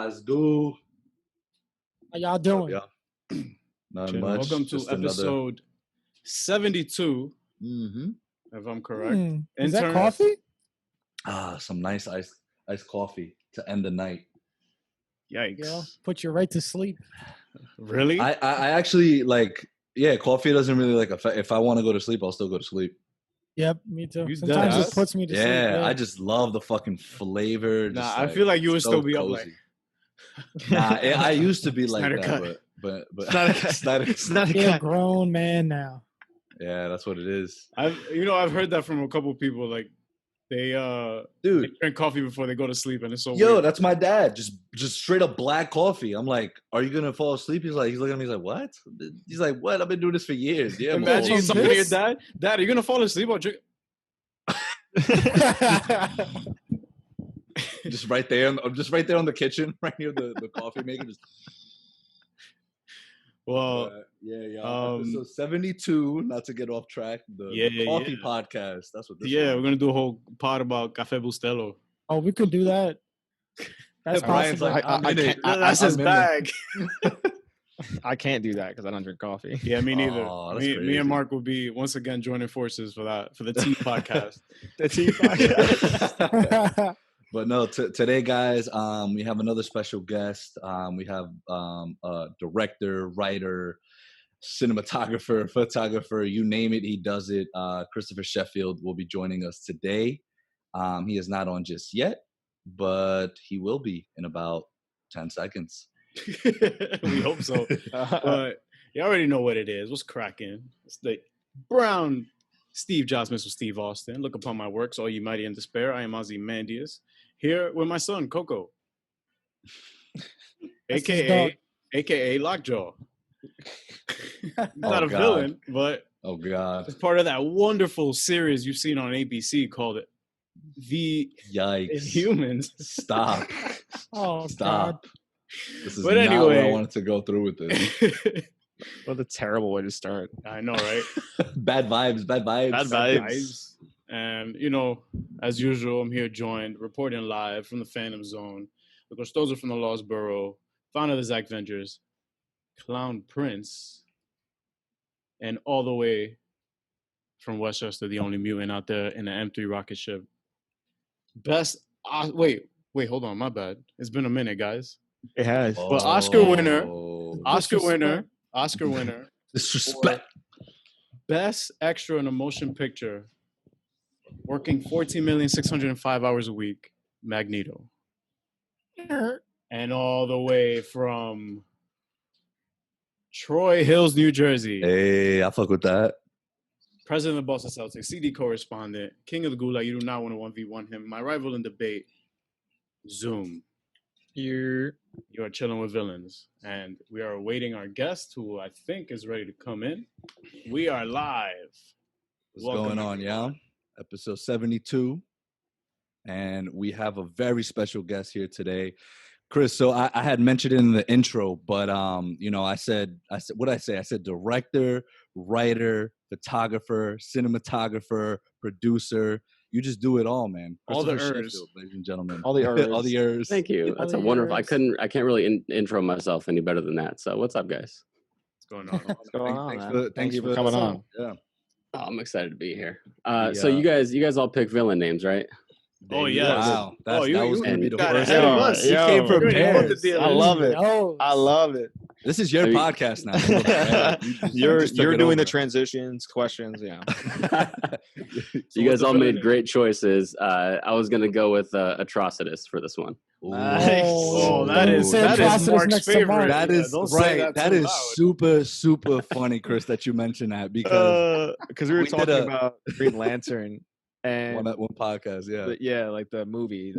guys do? How y'all doing? Yeah. Not Chill. much. Welcome to just episode 72, Mm-hmm. if I'm correct. Is that coffee? Some nice iced coffee to end the night. Yikes. Yeah, put you right to sleep. Really? I actually coffee doesn't really like affect. If I want to go to sleep, I'll still go to sleep. Yep, me too. You Sometimes deadass? it puts me to sleep. Yeah, I just love the fucking flavor. Nah, Just, I feel like you would so still be cozy. up like. Nah, I used to be like Snyder that, Cut. but It's not a You're a cut. grown man now. yeah, that's what it is. I've heard that from a couple of people. Like they Dude, drink coffee before they go to sleep, and it's so yo, weird. that's my dad. Just straight up black coffee. I'm like, are you gonna fall asleep? He's looking at me. He's like, what? He's like, what? I've been doing this for years. Yeah, Imagine From something to your this? dad. Dad, are you gonna fall asleep or drink? just right there. I'm just right there on the kitchen, right near the coffee maker. Just Well, Episode 72. Not to get off track. The coffee podcast. That's what. This yeah, one. we're gonna do a whole pod about Café Bustelo. Oh, we could do that. That's Brian's possible. like, I'm in it. That's his I'm in bag. I can't do that because I don't drink coffee. Yeah, me neither. Oh, that's me crazy. and Mark will be once again joining forces for the tea podcast. The tea podcast. But no, today, guys, we have another special guest. We have a director, writer, cinematographer, photographer, you name it, he does it. Christopher Sheffield will be joining us today. He is not on just yet, but he will be in about 10 seconds. We hope so. But you already know what it is. What's cracking? It's the Brown Steve Jobs Mr. Steve Austin. Look upon my works, all ye mighty in despair. I am Ozymandias. Here with my son, Coco. AKA Lockjaw. He's not a God. villain, but Oh, God. it's part of that wonderful series you've seen on ABC called The Yikes. Inhumans. Stop. Oh, Stop. This is But not where I anyway. wanted to go through with this. What a terrible way to start. I know, right? Bad vibes. Bad vibes. Guys. And, as usual, I'm here joined, reporting live from the Phantom Zone, the Costoso from the Lost Borough, founder of the Zach Ventures, Clown Prince, and all the way from Westchester, the only mutant out there in the M3 rocket ship. Wait, hold on, my bad. It's been a minute, guys. It has. But Oscar winner. Oh. Oscar winner, Disrespect. Best Extra in a Motion Picture, working 14,605 hours a week, Magneto. And all the way from Troy Hills, New Jersey, Hey, I fuck with that. president of the Boston Celtics, CD correspondent, king of the Gulag. You do not want to 1v1 him. My rival in debate, Zoom. You are chilling with villains, and we are awaiting our guest, who I think is ready to come in. We are live. What's Welcome, going on, y'all? Episode 72. And we have a very special guest here today. Chris, so I had mentioned it in the intro, but I said what did I say? I said director, writer, photographer, cinematographer, producer. You just do it all, man. All the Christopher Ers. Sheffield, ladies and gentlemen. All the Ers. All the Ers. Thank you. That's a All wonderful. yours. I can't really intro myself any better than that. So what's up, guys? What's going on? What's going on, Thanks man? Thank you for coming on. Yeah. Oh, I'm excited to be here. So you guys all pick villain names, right? Oh, yes. Wow. Oh, That was going to be the got first ahead of one. us. You came Yo, prepared. I love it. No. I love it. This is your I mean- podcast now. You're just took it doing the over. transitions, questions, yeah. You guys all villain made name? great choices. I was gonna go with Atrocitus for this one. Nice. Oh, that Don't is say Atrocitus Mark's next to favorite. Mark. That is Don't say right. that That too is loud. super funny, Chris, that you mentioned that because Because we were we did talking a- about Green Lantern and one podcast, yeah. like the movie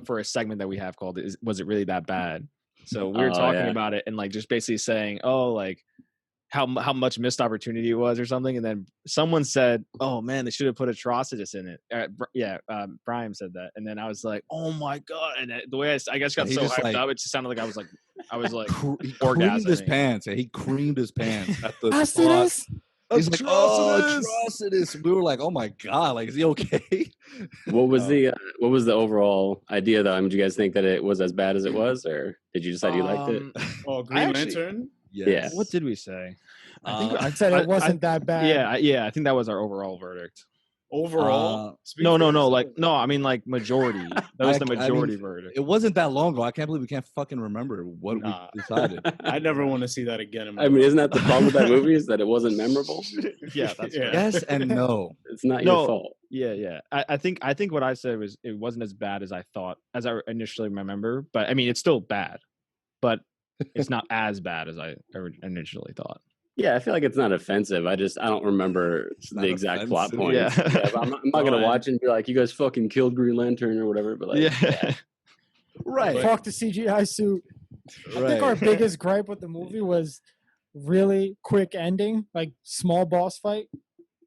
for a segment that we have called Was It Really That Bad? So we were Oh, talking yeah. about it and like just basically saying, how much missed opportunity it was or something, and then someone said, "Oh man, they should have put Atrocitus in it." Brian said that, and then I was like, "Oh my god!" And the way I guess got He so just, hyped like- up, it just sounded like I was like He creamed his orgasming. pants. Yeah, he creamed his pants at the I see thought this. He's like, oh, Atrocitus. We were like, oh my god, like, is he okay? What was the overall idea though? I mean, do you guys think that it was as bad as it was, or did you decide you liked it? Oh, Green Lantern. Yeah. What did we say? I think I said it wasn't that bad. Yeah. I think that was our overall verdict. Overall, No. I mean, like majority. That was the majority verdict. It wasn't that long ago. I can't believe we can't fucking remember what we decided. I never want to see that again. In my I mean, life. isn't that the problem with that movie? Is that it wasn't memorable? Yeah, that's right. Yes and no. It's not your fault. Yeah. I think what I said was it wasn't as bad as I thought, as I initially remember. But I mean, it's still bad, but it's not as bad as I initially thought. Yeah, I feel like it's not offensive. I don't remember the exact plot point. Yeah. I'm not gonna watch it and be like, you guys fucking killed Green Lantern or whatever. But like, Right. Fuck the CGI suit. I think our biggest gripe with the movie was really quick ending, like small boss fight.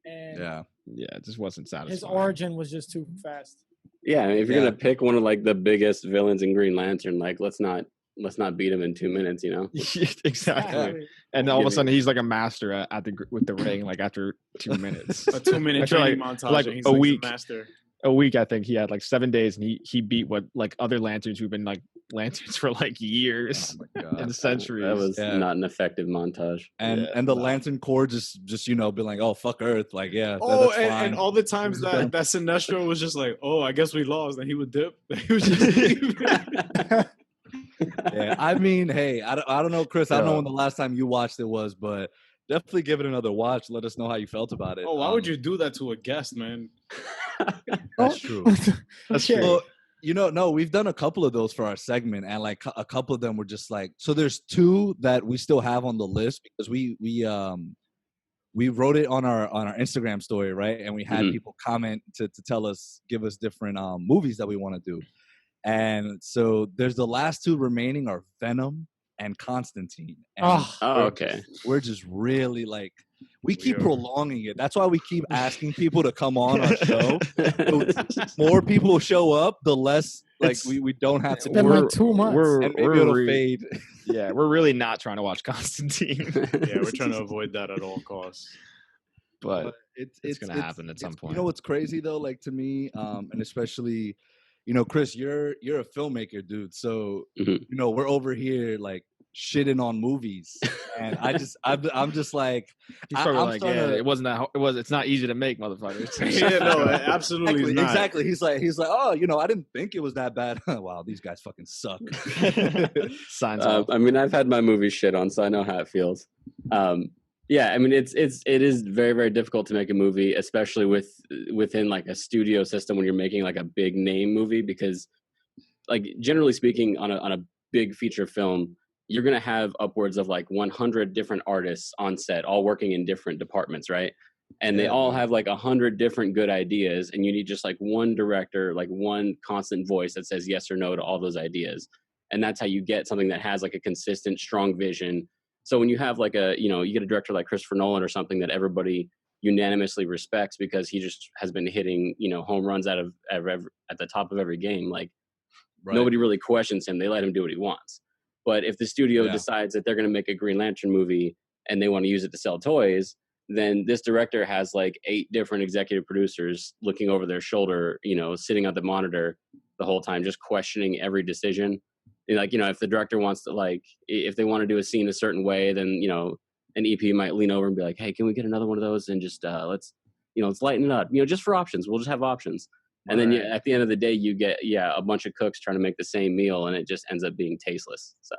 And it just wasn't satisfying. his origin was just too fast. Yeah, I mean, if you're gonna pick one of like the biggest villains in Green Lantern, like let's not beat him in 2 minutes, you know? Exactly. And all of a sudden he's like a master with the ring, like after 2 minutes. A 2-minute training montage. Like and he's a week. The master. A week, I think he had like 7 days, and he beat what like other lanterns who've been like lanterns for like years and centuries. That was not an effective montage. And the Lantern Corps just be like, oh fuck Earth, like that's fine. And all the times that Sinestro was just like, oh, I guess we lost, and he would dip. He was just I mean, hey, I don't know, Chris. I don't know when the last time you watched it was, but definitely give it another watch. Let us know how you felt about it. Oh, why would you do that to a guest, man? That's true. That's true. Well, no, we've done a couple of those for our segment, and like a couple of them were just like, so there's 2 that we still have on the list because we wrote it on our Instagram story, right? And we had people comment to tell us, give us different movies that we want to do. And so there's the last 2 remaining are Venom and Constantine. And okay. We're just really like, we keep prolonging it. That's why we keep asking people to come on our show. So more people show up, the less like we don't have to. It's been like 2 months. And maybe it'll fade. Yeah, we're really not trying to watch Constantine. Yeah, we're trying to avoid that at all costs. But it's going to happen at some point. You know what's crazy though, like to me, and especially, Chris, you're a filmmaker, dude. So we're over here like shitting on movies, and I'm just like, he's probably like, it's not easy to make, motherfuckers. Yeah, no, absolutely not. Exactly. He's like, oh, I didn't think it was that bad. Wow, these guys fucking suck. Signs off. I mean, I've had my movies shit on, so I know how it feels. Yeah, I mean, it is very, very difficult to make a movie, especially within like a studio system when you're making like a big name movie, because like generally speaking, on a big feature film, you're going to have upwards of like 100 different artists on set, all working in different departments, right? And they all have like 100 different good ideas, and you need just like one director, like one constant voice that says yes or no to all those ideas. And that's how you get something that has like a consistent, strong vision. So when you have like you get a director like Christopher Nolan or something that everybody unanimously respects because he just has been hitting, home runs at the top of every game, like nobody really questions him. They let him do what he wants. But if the studio decides that they're going to make a Green Lantern movie and they want to use it to sell toys, then this director has like 8 different executive producers looking over their shoulder, sitting at the monitor the whole time, just questioning every decision. And like, if the director wants to, like, if they want to do a scene a certain way, then, an EP might lean over and be like, hey, can we get another one of those? And just, let's lighten it up, just for options. We'll just have options. And then at the end of the day, you get, a bunch of cooks trying to make the same meal, and it just ends up being tasteless. So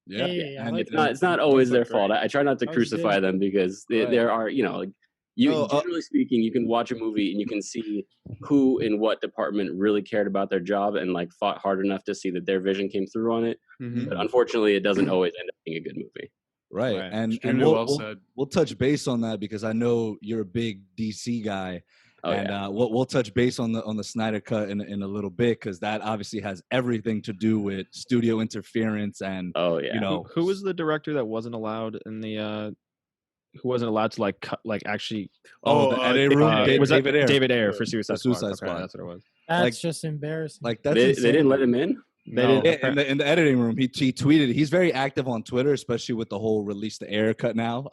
And it's not always their fault. I try not to crucify them because there are, generally speaking, you can watch a movie and you can see who in what department really cared about their job and like fought hard enough to see that their vision came through on it. But unfortunately, it doesn't always end up being a good movie. Right. And we'll touch base on that because I know you're a big DC guy. We'll touch base on the Snyder Cut in a little bit, because that obviously has everything to do with studio interference and who was the director that wasn't allowed in the who wasn't allowed to like cut, like actually the editing room? David Ayer for Suicide Squad. Squad. That's what it was. That's just embarrassing. Like that's they didn't let him in. No. In the editing room, he tweeted. He's very active on Twitter, especially with the whole release the air cut now.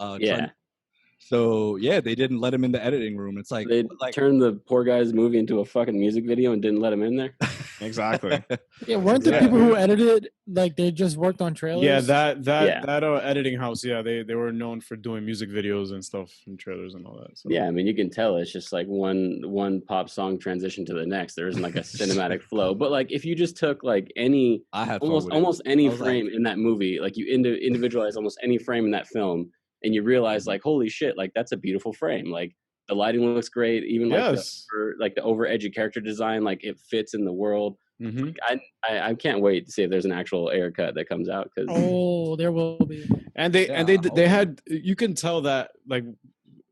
So yeah, they didn't let him in the editing room. It's like They turned the poor guy's movie into a fucking music video and didn't let him in there. Exactly. Yeah, weren't the people who edited like they just worked on trailers? Yeah, that editing house. Yeah, they were known for doing music videos and stuff and trailers and all that. So. Yeah, I mean, you can tell it's just like one pop song transition to the next. There isn't like a cinematic flow. But like if you just took like any almost any frame in that movie, like you individualize almost any frame in that film, and you realize like, holy shit, like that's a beautiful frame. Like the lighting looks great, even like the over edgy character design, like it fits in the world. Mm-hmm. I can't wait to see if there's an actual air cut that comes out. There will be. And they had, you can tell that like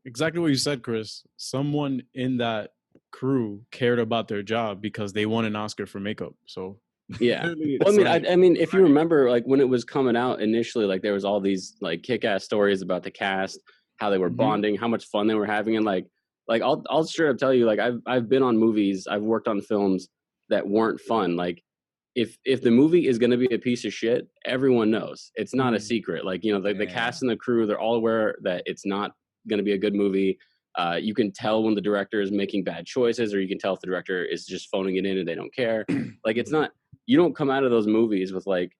exactly what you said, Chris. Someone in that crew cared about their job because they won an Oscar for makeup. So yeah, well, I mean, if you remember, like when it was coming out initially, like there was all these like kick-ass stories about the cast, how they were bonding, how much fun they were having, and like I'll straight up tell you, like I've been on movies, I've worked on films that weren't fun. Like if the movie is going to be a piece of shit, everyone knows. It's not a secret. Like, you know, the cast and the crew, they're all aware that it's not going to be a good movie. You can tell when the director is making bad choices, or you can tell if the director is just phoning it in and they don't care. Like it's not, you don't come out of those movies with like,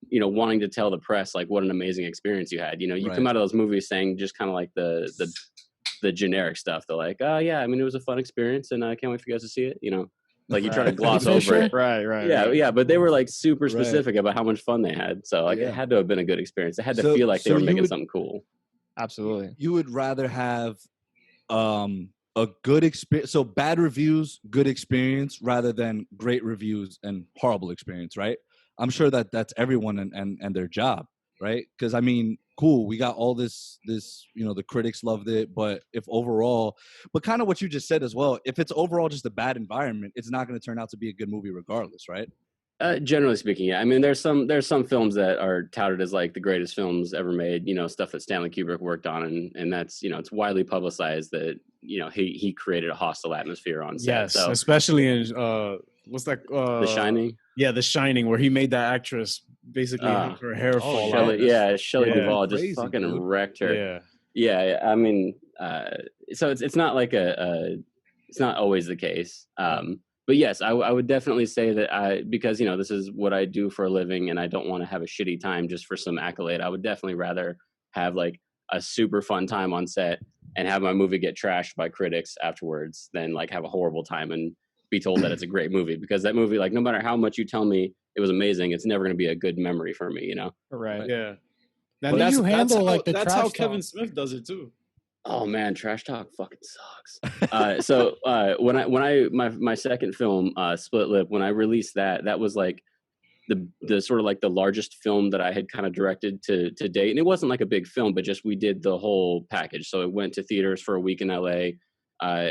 you know, wanting to tell the press like what an amazing experience you had. You know, you come out of those movies saying just kind of like the generic stuff. They're like, oh yeah, I mean, it was a fun experience and I can't wait for you guys to see it. You know, like you try to gloss over it. Right. Yeah. But they were like super specific about how much fun they had. So like it had to have been a good experience. It had to feel like they were making something cool. Absolutely. You would rather have a good experience, so bad reviews, good experience, rather than great reviews and horrible experience, right? I'm sure that that's everyone and their job, right? Because I mean, cool, we got all this, you know, the critics loved it, but if overall, but kind of what you just said as well, if it's overall just a bad environment, it's not going to turn out to be a good movie regardless, right? Generally speaking, yeah. I mean, there's some films that are touted as like the greatest films ever made. You know, stuff that Stanley Kubrick worked on, and that's, you know, it's widely publicized that, you know, he created a hostile atmosphere on set. Yes, so, especially in what's that? The Shining. Yeah, The Shining, where he made that actress basically have her hair fall out. Shelley Duvall just fucking wrecked her. Yeah. I mean, so it's not like it's not always the case. But yes, I would definitely say that because, you know, this is what I do for a living and I don't want to have a shitty time just for some accolade. I would definitely rather have like a super fun time on set and have my movie get trashed by critics afterwards than like have a horrible time and be told that it's a great movie, because that movie, like no matter how much you tell me it was amazing, it's never going to be a good memory for me, you know? Right. Yeah. And that's how Kevin Smith does it too. Oh man, trash talk fucking sucks. So when my second film, Split Lip, when I released that was like the sort of like the largest film that I had kind of directed to date, and it wasn't like a big film, but just we did the whole package. So it went to theaters for a week in LA,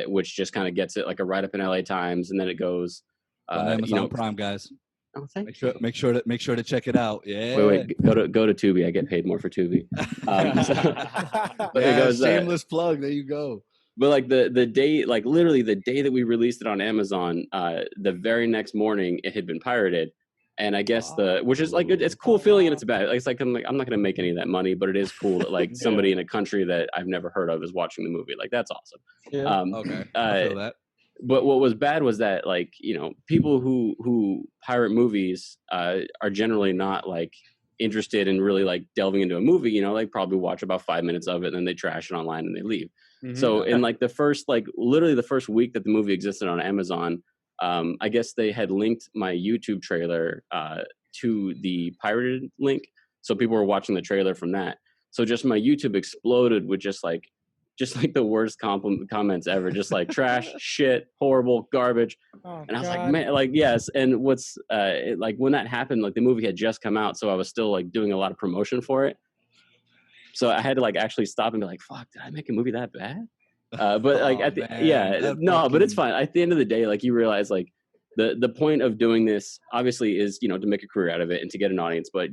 which just kind of gets it like a write up in LA Times, and then it goes on Amazon Prime, guys. Oh, thank make sure to check it out. Yeah. Wait. Go to Tubi. I get paid more for Tubi. It goes, shameless plug. There you go. But like the day, like literally the day that we released it on Amazon, the very next morning it had been pirated, and I guess which is like it's a cool feeling and it's bad. Like, it's like I'm not gonna make any of that money, but it is cool that like somebody in a country that I've never heard of is watching the movie. Like that's awesome. Yeah. Okay. I feel that. But what was bad was that, like, you know, people who pirate movies are generally not like interested in really like delving into a movie, you know, like probably watch about 5 minutes of it and then they trash it online and they leave. Mm-hmm. So in like literally the first week that the movie existed on Amazon, I guess they had linked my YouTube trailer to the pirated link. So people were watching the trailer from that. So just my YouTube exploded with just like the worst comments ever, just like trash, shit, horrible, garbage. And I was like, man, like, yes. And what's like when that happened, like the movie had just come out, so I was still like doing a lot of promotion for it. So I had to like actually stop and be like, fuck, did I make a movie that bad? But like but it's fine. At the end of the day, like you realize like the point of doing this obviously is, you know, to make a career out of it and to get an audience, but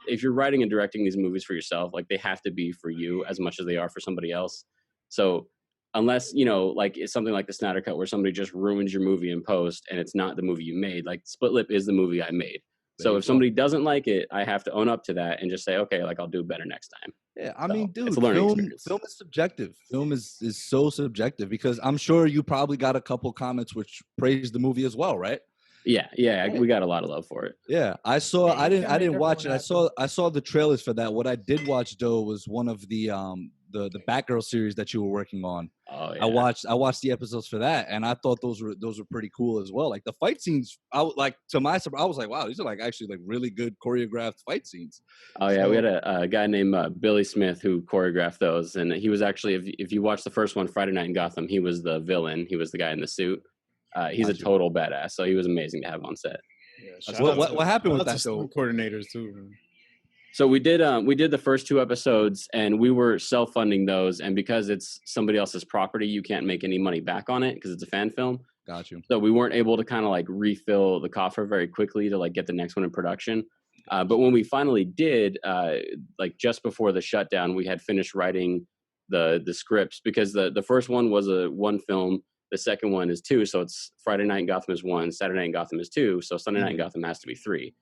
if you're writing and directing these movies for yourself, like they have to be for you as much as they are for somebody else. So unless, you know, like it's something like the Snyder Cut where somebody just ruins your movie in post and it's not the movie you made, like Split Lip is the movie I made. So if somebody doesn't like it, I have to own up to that and just say, okay, like I'll do better next time. Yeah, I So, mean, dude, it's a learning film experience. film is subjective. Film is so subjective because I'm sure you probably got a couple comments which praised the movie as well, right? Yeah, we got a lot of love for it. Yeah, I saw. Yeah, I you didn't. can't I make didn't watch it. everyone I saw the trailers for that. What I did watch though was one of the Batgirl series that you were working on. Oh yeah. I watched the episodes for that, and I thought those were pretty cool as well. Like the fight scenes, like to my surprise, I was like, wow, these are like actually like really good choreographed fight scenes. Oh yeah, So- we had a guy named Billy Smith who choreographed those, and he was actually, if you watch the first one, Friday Night in Gotham, he was the villain. He was the guy in the suit. He's a Gotcha. total badass, so he was amazing to have on set. Yeah, What happened with that though? though? Coordinators too. Man. So we did the first 2 episodes, and we were self-funding those, and because it's somebody else's property, you can't make any money back on it because it's a fan film. Got you. So we weren't able to kind of like refill the coffer very quickly to like get the next one in production. But when we finally did, like just before the shutdown, we had finished writing the scripts because the first one was a 1 film. The second one is 2. So it's Friday Night in Gotham is 1, Saturday Night in Gotham is 2. So Sunday Night in Gotham has to be 3.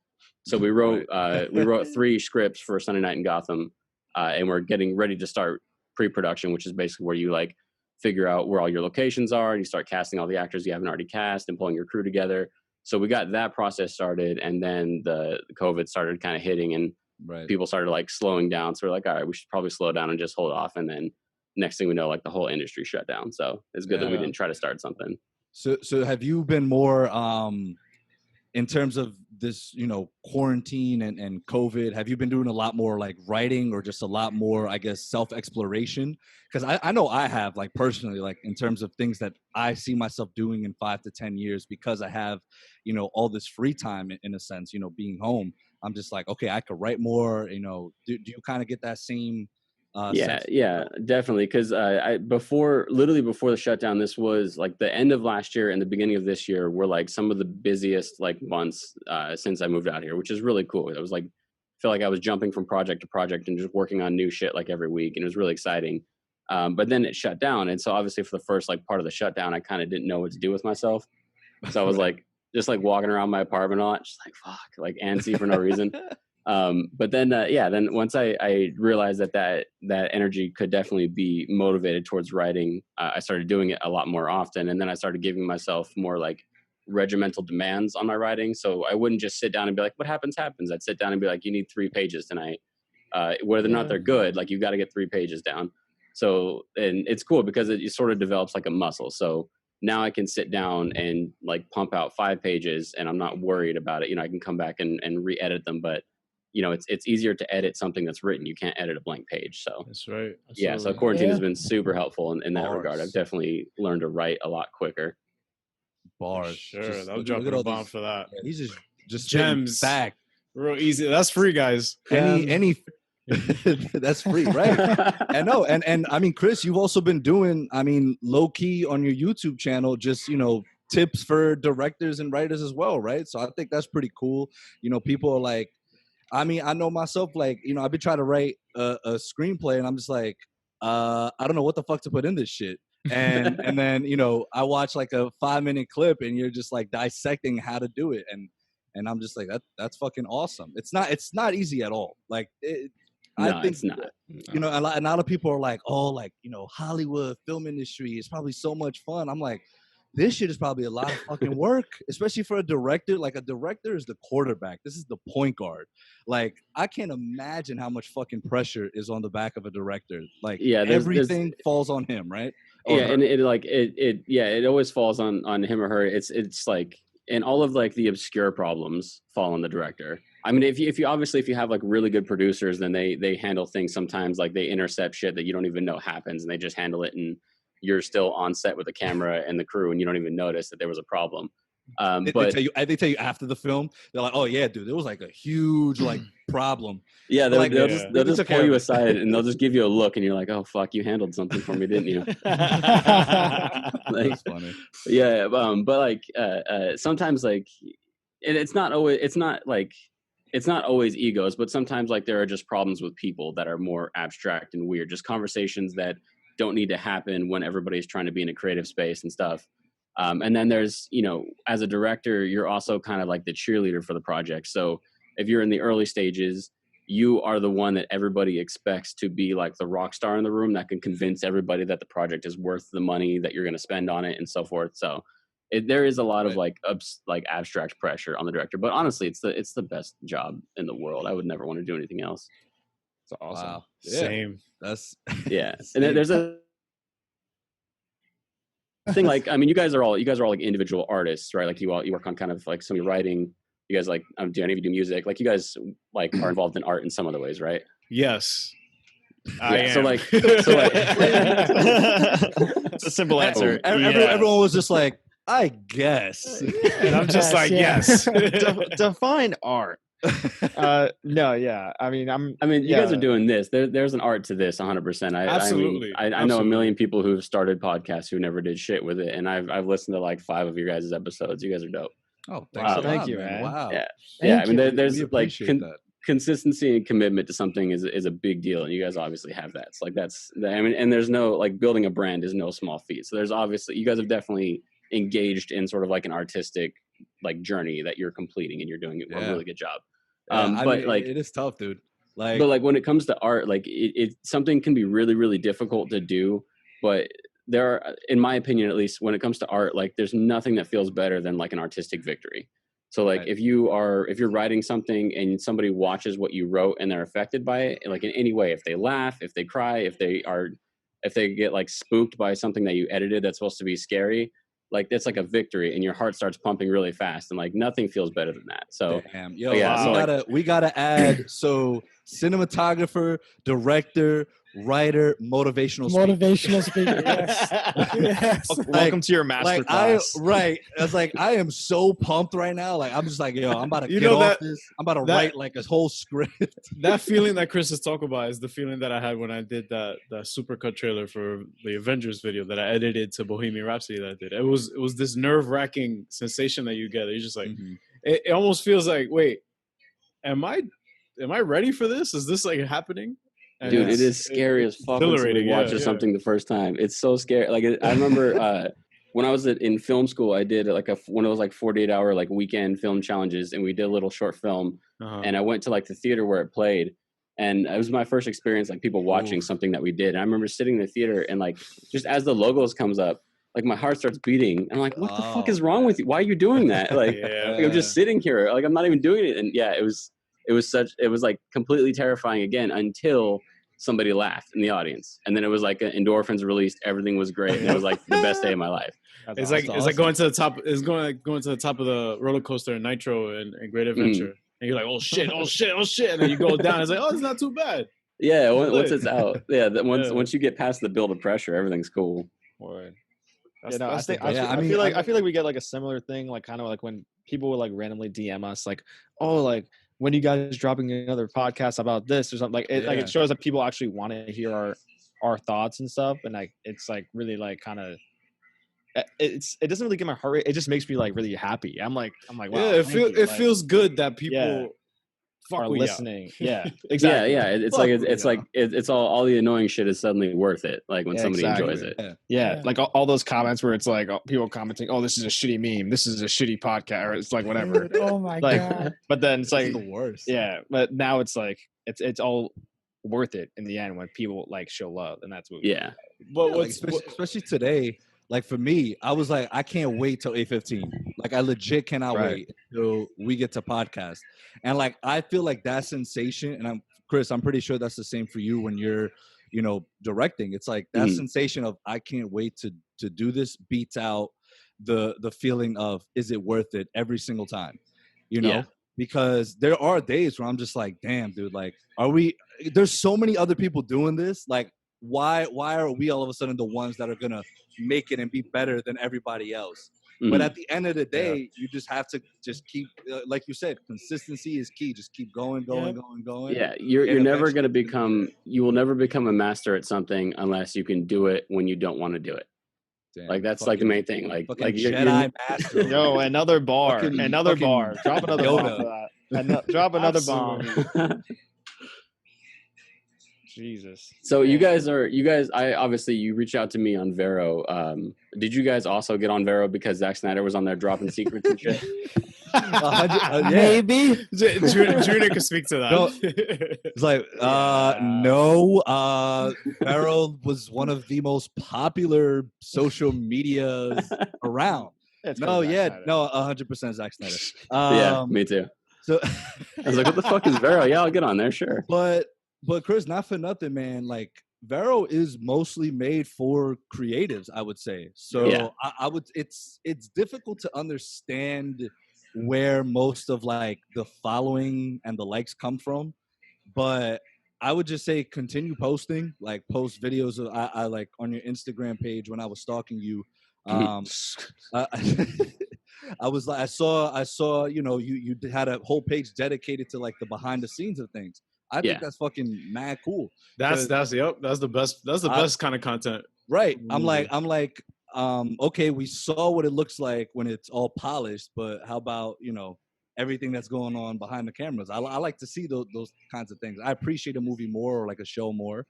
So we wrote we wrote 3 scripts for Sunday Night in Gotham, and we're getting ready to start pre-production, which is basically where you like figure out where all your locations are and you start casting all the actors you haven't already cast and pulling your crew together. So we got that process started, and then the COVID started kind of hitting, and people started like slowing down. So we're like, all right, we should probably slow down and just hold off. And then next thing we know, like the whole industry shut down. So it's good that we didn't try to start something. So have you been more in terms of this, you know, quarantine and COVID, have you been doing a lot more like writing or just a lot more, I guess, self-exploration? Because I know I have, like personally, like in terms of things that I see myself doing in 5 to 10 years because I have, you know, all this free time in a sense, you know, being home. I'm just like, okay, I could write more, you know. Do you kind of get that same sense? Yeah, definitely. Because literally before the shutdown, this was like the end of last year and the beginning of this year were like some of the busiest like months since I moved out here, which is really cool. It was like, I feel like I was jumping from project to project and just working on new shit like every week, and it was really exciting. But then it shut down, and so obviously for the first like part of the shutdown, I kind of didn't know what to do with myself. So I was like just like walking around my apartment a lot, just like fuck, like antsy for no reason. But then then once I realized that energy could definitely be motivated towards writing, I started doing it a lot more often, and then I started giving myself more like regimental demands on my writing. So I wouldn't just sit down and be like, what happens. I'd sit down and be like, you need 3 pages tonight, whether or not they're good, like you got to get 3 pages down. So, and it's cool because it sort of develops like a muscle. So now I can sit down and like pump out 5 pages and I'm not worried about it. You know, I can come back and re-edit them, but you know, it's easier to edit something that's written. You can't edit a blank page. So that's right. Absolutely. Yeah. So quarantine has been super helpful in that regard. I've definitely learned to write a lot quicker. Bars. Sure. I'll drop a bomb for that. Yeah, he's just gems back. Real easy. That's free, guys. Any that's free, right? I know. And I mean, Chris, you've also been doing, I mean, low key on your YouTube channel, just, you know, tips for directors and writers as well, right? So I think that's pretty cool. You know, people are like, I mean, I know myself, like, you know, I've been trying to write a screenplay and I'm just like, I don't know what the fuck to put in this shit. And then, you know, I watch like a 5-minute clip and you're just like dissecting how to do it. And I'm just like, that's fucking awesome. It's not easy at all. Like, I think it's not. You know, a lot of people are like, oh, like, you know, Hollywood film industry is probably so much fun. I'm like, this shit is probably a lot of fucking work, especially for a director. Like, a director is the quarterback. This is the point guard. Like, I can't imagine how much fucking pressure is on the back of a director. Like, everything falls on him, right? Or yeah, her. and it always falls on him or her. It's like, and all of like the obscure problems fall on the director. I mean, if you obviously if you have like really good producers, then they handle things sometimes, like they intercept shit that you don't even know happens, and they just handle it, and you're still on set with the camera and the crew, and you don't even notice that there was a problem. But they tell you after the film, they're like, "Oh yeah, dude, there was like a huge like problem." Yeah, they'll just pull you aside and they'll just give you a look, and you're like, "Oh fuck, you handled something for me, didn't you?" That's funny. Yeah, but like sometimes like, and it's not always egos, but sometimes like there are just problems with people that are more abstract and weird, just conversations that don't need to happen when everybody's trying to be in a creative space and stuff. And then there's, you know, as a director, you're also kind of like the cheerleader for the project. So if you're in the early stages, you are the one that everybody expects to be like the rock star in the room that can convince everybody that the project is worth the money that you're going to spend on it and so forth. So there is a lot of like abstract pressure on the director, but honestly, it's the best job in the world. I would never want to do anything else. It's awesome. Wow. Same. That's Yeah. And there's a thing like, I mean, you guys are all like individual artists, right? Like you work on kind of like some of your writing. You guys like, do any of you do music? Like you guys like are involved in art in some other ways, right? Yes. I am. So like it's a simple answer. Everyone was just like, I guess. And I'm just like, yes. Define art. No, yeah. I mean, you guys are doing this. There's an art to this, 100%. Absolutely. I know a million people who've started podcasts who never did shit with it, and I've listened to like 5 of your guys' episodes. You guys are dope. Oh, thank you, man. Wow. Yeah. I mean, there's like that. Consistency and commitment to something is a big deal, and you guys obviously have that. It's like I mean, and there's no like building a brand is no small feat. So there's obviously you guys have definitely engaged in sort of like an artistic like journey that you're completing, and you're doing a really good job. But mean, like it is tough, dude. But like when it comes to art, like it something can be really, really difficult to do. But there are, in my opinion, at least when it comes to art, like there's nothing that feels better than like an artistic victory. So like if you're writing something and somebody watches what you wrote and they're affected by it, like in any way, if they laugh, if they cry, if they get like spooked by something that you edited that's supposed to be scary, like that's like a victory and your heart starts pumping really fast, and like nothing feels better than that. So damn. We gotta add cinematographer, director, writer, motivational speaker. Yes. Welcome to your master class. I was like, I am so pumped right now. Like I'm just like, yo, I'm about to get off this. I'm about to write like a whole script. That feeling that Chris is talking about is the feeling that I had when I did that supercut trailer for the Avengers video that I edited to Bohemian Rhapsody that I did. It was this nerve-wracking sensation that you get. You're just like, it almost feels like, wait, am I ready for this? Is this like happening? And dude, it is scary as fuck when somebody watches something the first time. It's so scary. Like I remember when I was in film school, I did like one of those like 48-hour like weekend film challenges, and we did a little short film. And I went to like the theater where it played, and it was my first experience like people watching something that we did. And I remember sitting in the theater and like just as the logos comes up, like my heart starts beating. And I'm like, what the fuck is wrong with you? Why are you doing that? Like, like I'm just sitting here, like I'm not even doing it. And yeah, it was like completely terrifying again until somebody laughed in the audience, and then it was like endorphins released. Everything was great, and it was like the best day of my life. It's like going to the top. It's going to the top of the roller coaster in Nitro and Great Adventure, and you're like, oh shit, and then you go down. It's like, oh, it's not too bad. Yeah, once it's out, once you get past the build of pressure, everything's cool. I feel like we get like a similar thing, like kind of like when people would like randomly DM us, like, oh, like, when you guys dropping another podcast about this or something, like it, like it shows that people actually want to hear our thoughts and stuff, and like it's like really like kind of it doesn't really get my heart rate. It just makes me like really happy. I'm like wow. Yeah, it feels good that people are listening. Yeah, exactly. Yeah. It's all the annoying shit is suddenly worth it. Like when somebody enjoys it. Yeah. Like all those comments where it's like people commenting, "Oh, this is a shitty meme. This is a shitty podcast." Or it's like whatever. Dude, oh my god. But then it's like the worst. Yeah, but now it's like it's all worth it in the end when people like show love, and that's what. Yeah. But especially today. Like for me, I was like, I can't wait till 8:15. Like I legit cannot wait till we get to podcast. And like I feel like that sensation, and Chris, I'm pretty sure that's the same for you when you're, directing. It's like that sensation of I can't wait to do this beats out the feeling of is it worth it every single time, because there are days where I'm just like, damn, dude, like there's so many other people doing this, like. Why are we all of a sudden the ones that are gonna make it and be better than everybody else? But at the end of the day, you just have to just keep, like you said, consistency is key. Just keep going. Yeah, you're never gonna you will never become a master at something unless you can do it when you don't want to do it. Damn, like that's like the main thing. Like Jedi master. Yo, another bar. Drop another bomb for that. Drop another bomb. Jesus. So you guys, you reached out to me on Vero. Did you guys also get on Vero because Zack Snyder was on there dropping secrets and shit? Yeah. Maybe. Junior can speak to that. No, it's like, no. Vero was one of the most popular social medias around. It's No, Zack yeah, Snyder. no, 100% Zack Snyder. Yeah, me too. So I was like, what the fuck is Vero? Yeah, I'll get on there, sure. But Chris, not for nothing, man. Like Vero is mostly made for creatives, I would say. So Yeah. I would. It's difficult to understand where most of like the following and the likes come from, but I would just say continue posting, like post videos of I like on your Instagram page when I was stalking you. I, I was like, I saw, you had a whole page dedicated to like the behind the scenes of things. I think that's fucking mad cool. That's the best. That's the best kind of content. Right. I'm like, okay, we saw what it looks like when it's all polished, but how about, everything that's going on behind the cameras? I like to see those kinds of things. I appreciate a movie more or like a show more.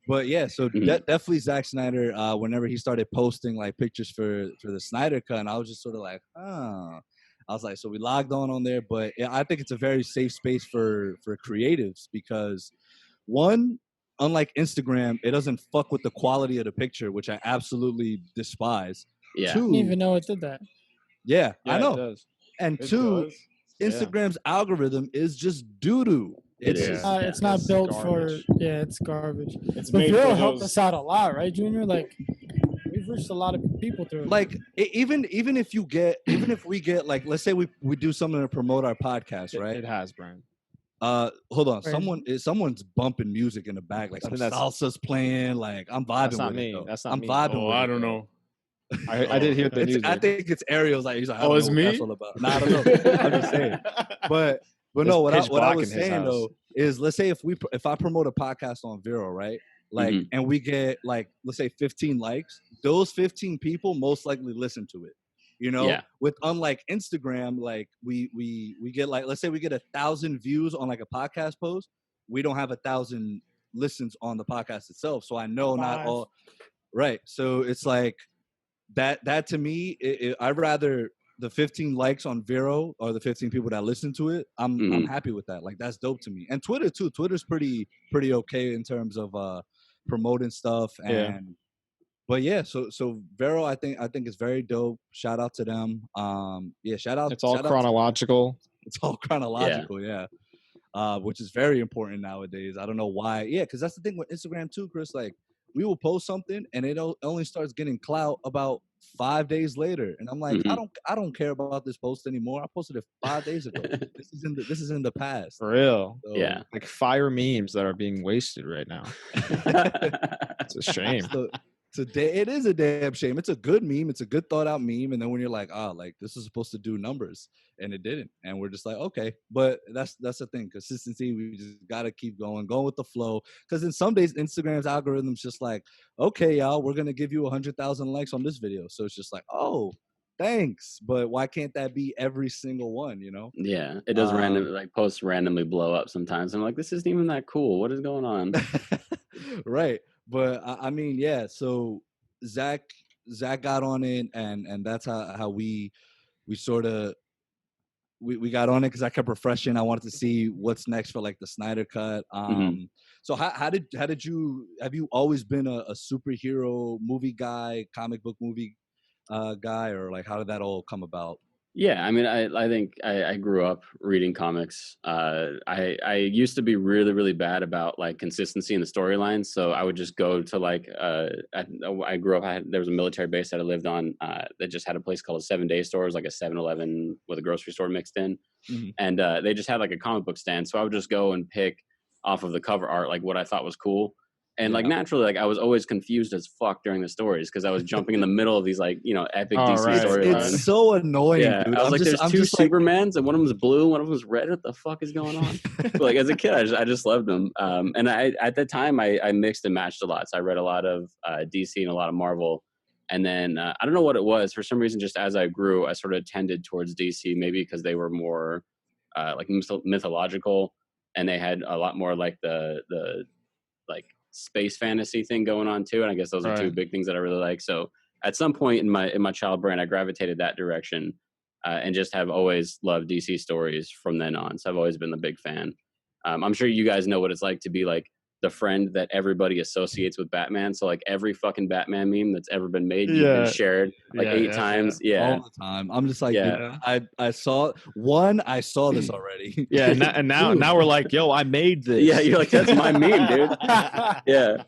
But yeah, so definitely Zack Snyder, whenever he started posting like pictures for the Snyder Cut, and I was just sort of like, I was like, so we logged on there, but I think it's a very safe space for creatives because one, unlike Instagram, it doesn't fuck with the quality of the picture, which I absolutely despise. Yeah. I didn't even know it did that. Yeah, I know. It does. And It two, does. Instagram's algorithm is just doo-doo. It's not built garbage. for. Yeah, it's garbage. It's But made Vero for helped those. us out a lot, right, Junior? Like, we've reached a lot of people through it. Like even if we get like, let's say we do something to promote our podcast, right? It has, Brian. Hold on. Right. Someone's bumping music in the back, like some salsa's playing. Like I'm vibing That's not with me. it. Though. That's not I'm me. vibing Oh, with I it. don't though. know. I did hear the music. I think it's Ariel's. Like he's like, I don't Oh, it's know what me? that's all about. Nah, I don't know. I'm just saying. But no, It's what I pitch was black in his saying house. though is, let's say if I promote a podcast on Vero, right? Like, and we get like, let's say 15 likes, those 15 people most likely listen to it. With unlike Instagram, like we get like, let's say we get 1,000 views on like a podcast post, we don't have 1,000 listens on the podcast itself. So I know not all. Right. So it's like that to me, I'd rather the 15 likes on Vero or the 15 people that listen to it. I'm happy with that. Like that's dope to me. And Twitter too. Twitter's pretty okay in terms of promoting stuff and. But yeah, so Vero, I think it's very dope. Shout out to them. Shout out. It's all chronological. It's all chronological, yeah. Which is very important nowadays. I don't know why. Yeah, because that's the thing with Instagram too, Chris. Like we will post something and it only starts getting clout about 5 days later, and I'm like, I don't care about this post anymore. I posted it 5 days ago. This is in the past. For real. So, yeah. Like fire memes that are being wasted right now. It's a shame. It is a damn shame. It's a good meme. It's a good thought out meme. And then when you're like, like this is supposed to do numbers, and it didn't, and we're just like, okay. But that's the thing. Consistency. We just gotta keep going with the flow. Because in some days, Instagram's algorithm's just like, okay, y'all, we're gonna give you 100,000 likes on this video. So it's just like, oh, thanks. But why can't that be every single one? Yeah, it does posts randomly blow up sometimes. I'm like, this isn't even that cool. What is going on? Right. But I mean, yeah. So Zach got on it, and that's how we sort of we got on it because I kept refreshing. I wanted to see what's next for like the Snyder Cut. So how did you have you always been a superhero movie guy, comic book movie guy, or like how did that all come about? Yeah, I mean, I think I grew up reading comics. I used to be really, really bad about like consistency in the storylines. So I would just go to like, I grew up, there was a military base that I lived on that just had a place called a 7-Day Store. It was like a 7-Eleven with a grocery store mixed in. And they just had like a comic book stand. So I would just go and pick off of the cover art, like what I thought was cool. And like naturally, like I was always confused as fuck during the stories because I was jumping in the middle of these like epic DC storylines. It's so annoying. Yeah, dude. I was there's two Supermans and one of them's blue, one of them's red. What the fuck is going on? But like as a kid, I just loved them. And I at the time I mixed and matched a lot. So I read a lot of DC and a lot of Marvel. And then I don't know what it was. For some reason, just as I grew, I sort of tended towards DC, maybe because they were more like mythological, and they had a lot more like the like space fantasy thing going on too. And I guess those are two big things that I really like. So at some point in my child brain, I gravitated that direction. and just have always loved DC stories from then on. So I've always been a big fan. I'm sure you guys know what it's like to be like the friend that everybody associates with Batman. So like every fucking Batman meme that's ever been made, you've been shared like 8 times. Yeah. All the time. I'm just like, Yeah. I saw this already. Yeah, and now we're like, yo, I made this. Yeah, you're like, that's my meme, dude. Yeah.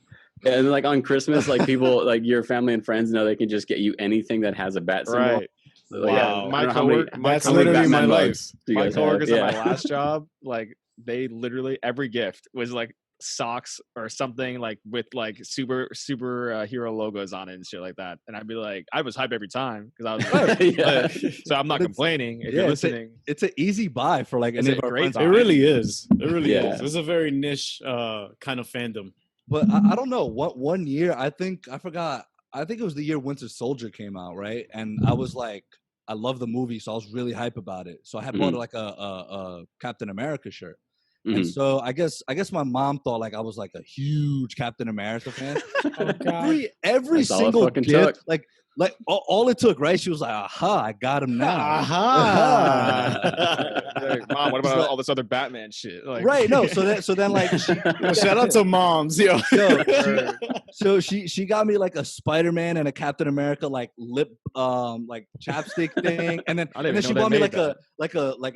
And like on Christmas, like people, like your family and friends know they can just get you anything that has a bat symbol. Right. So, like, Wow. That's how many literally my Batman life. mugs do you My guys have? coworkers at my Yeah. last job, like they literally every gift was like socks or something like with like super hero logos on it and shit like that. And I'd be like, I was hype every time because I was like, Yeah. so I'm not complaining if you're listening. It's an easy buy for like It's any a of our great friends. It really is. It really Yeah. is. It's a very niche kind of fandom. But I don't know what one year I think it was the year Winter Soldier came out, right? And I was like, I love the movie, so I was really hype about it. So I had bought like a Captain America shirt. And so I guess my mom thought like I was like a huge Captain America fan. Every That's all it single fucking gift, took. like all it took, right? She was like, "Aha, I got him now." Like, Mom, what about all this other Batman shit? Like, Right? No. So then like, Shout out to moms, yo. so she got me like a Spider-Man and a Captain America like lip like chapstick thing, and then she bought me like a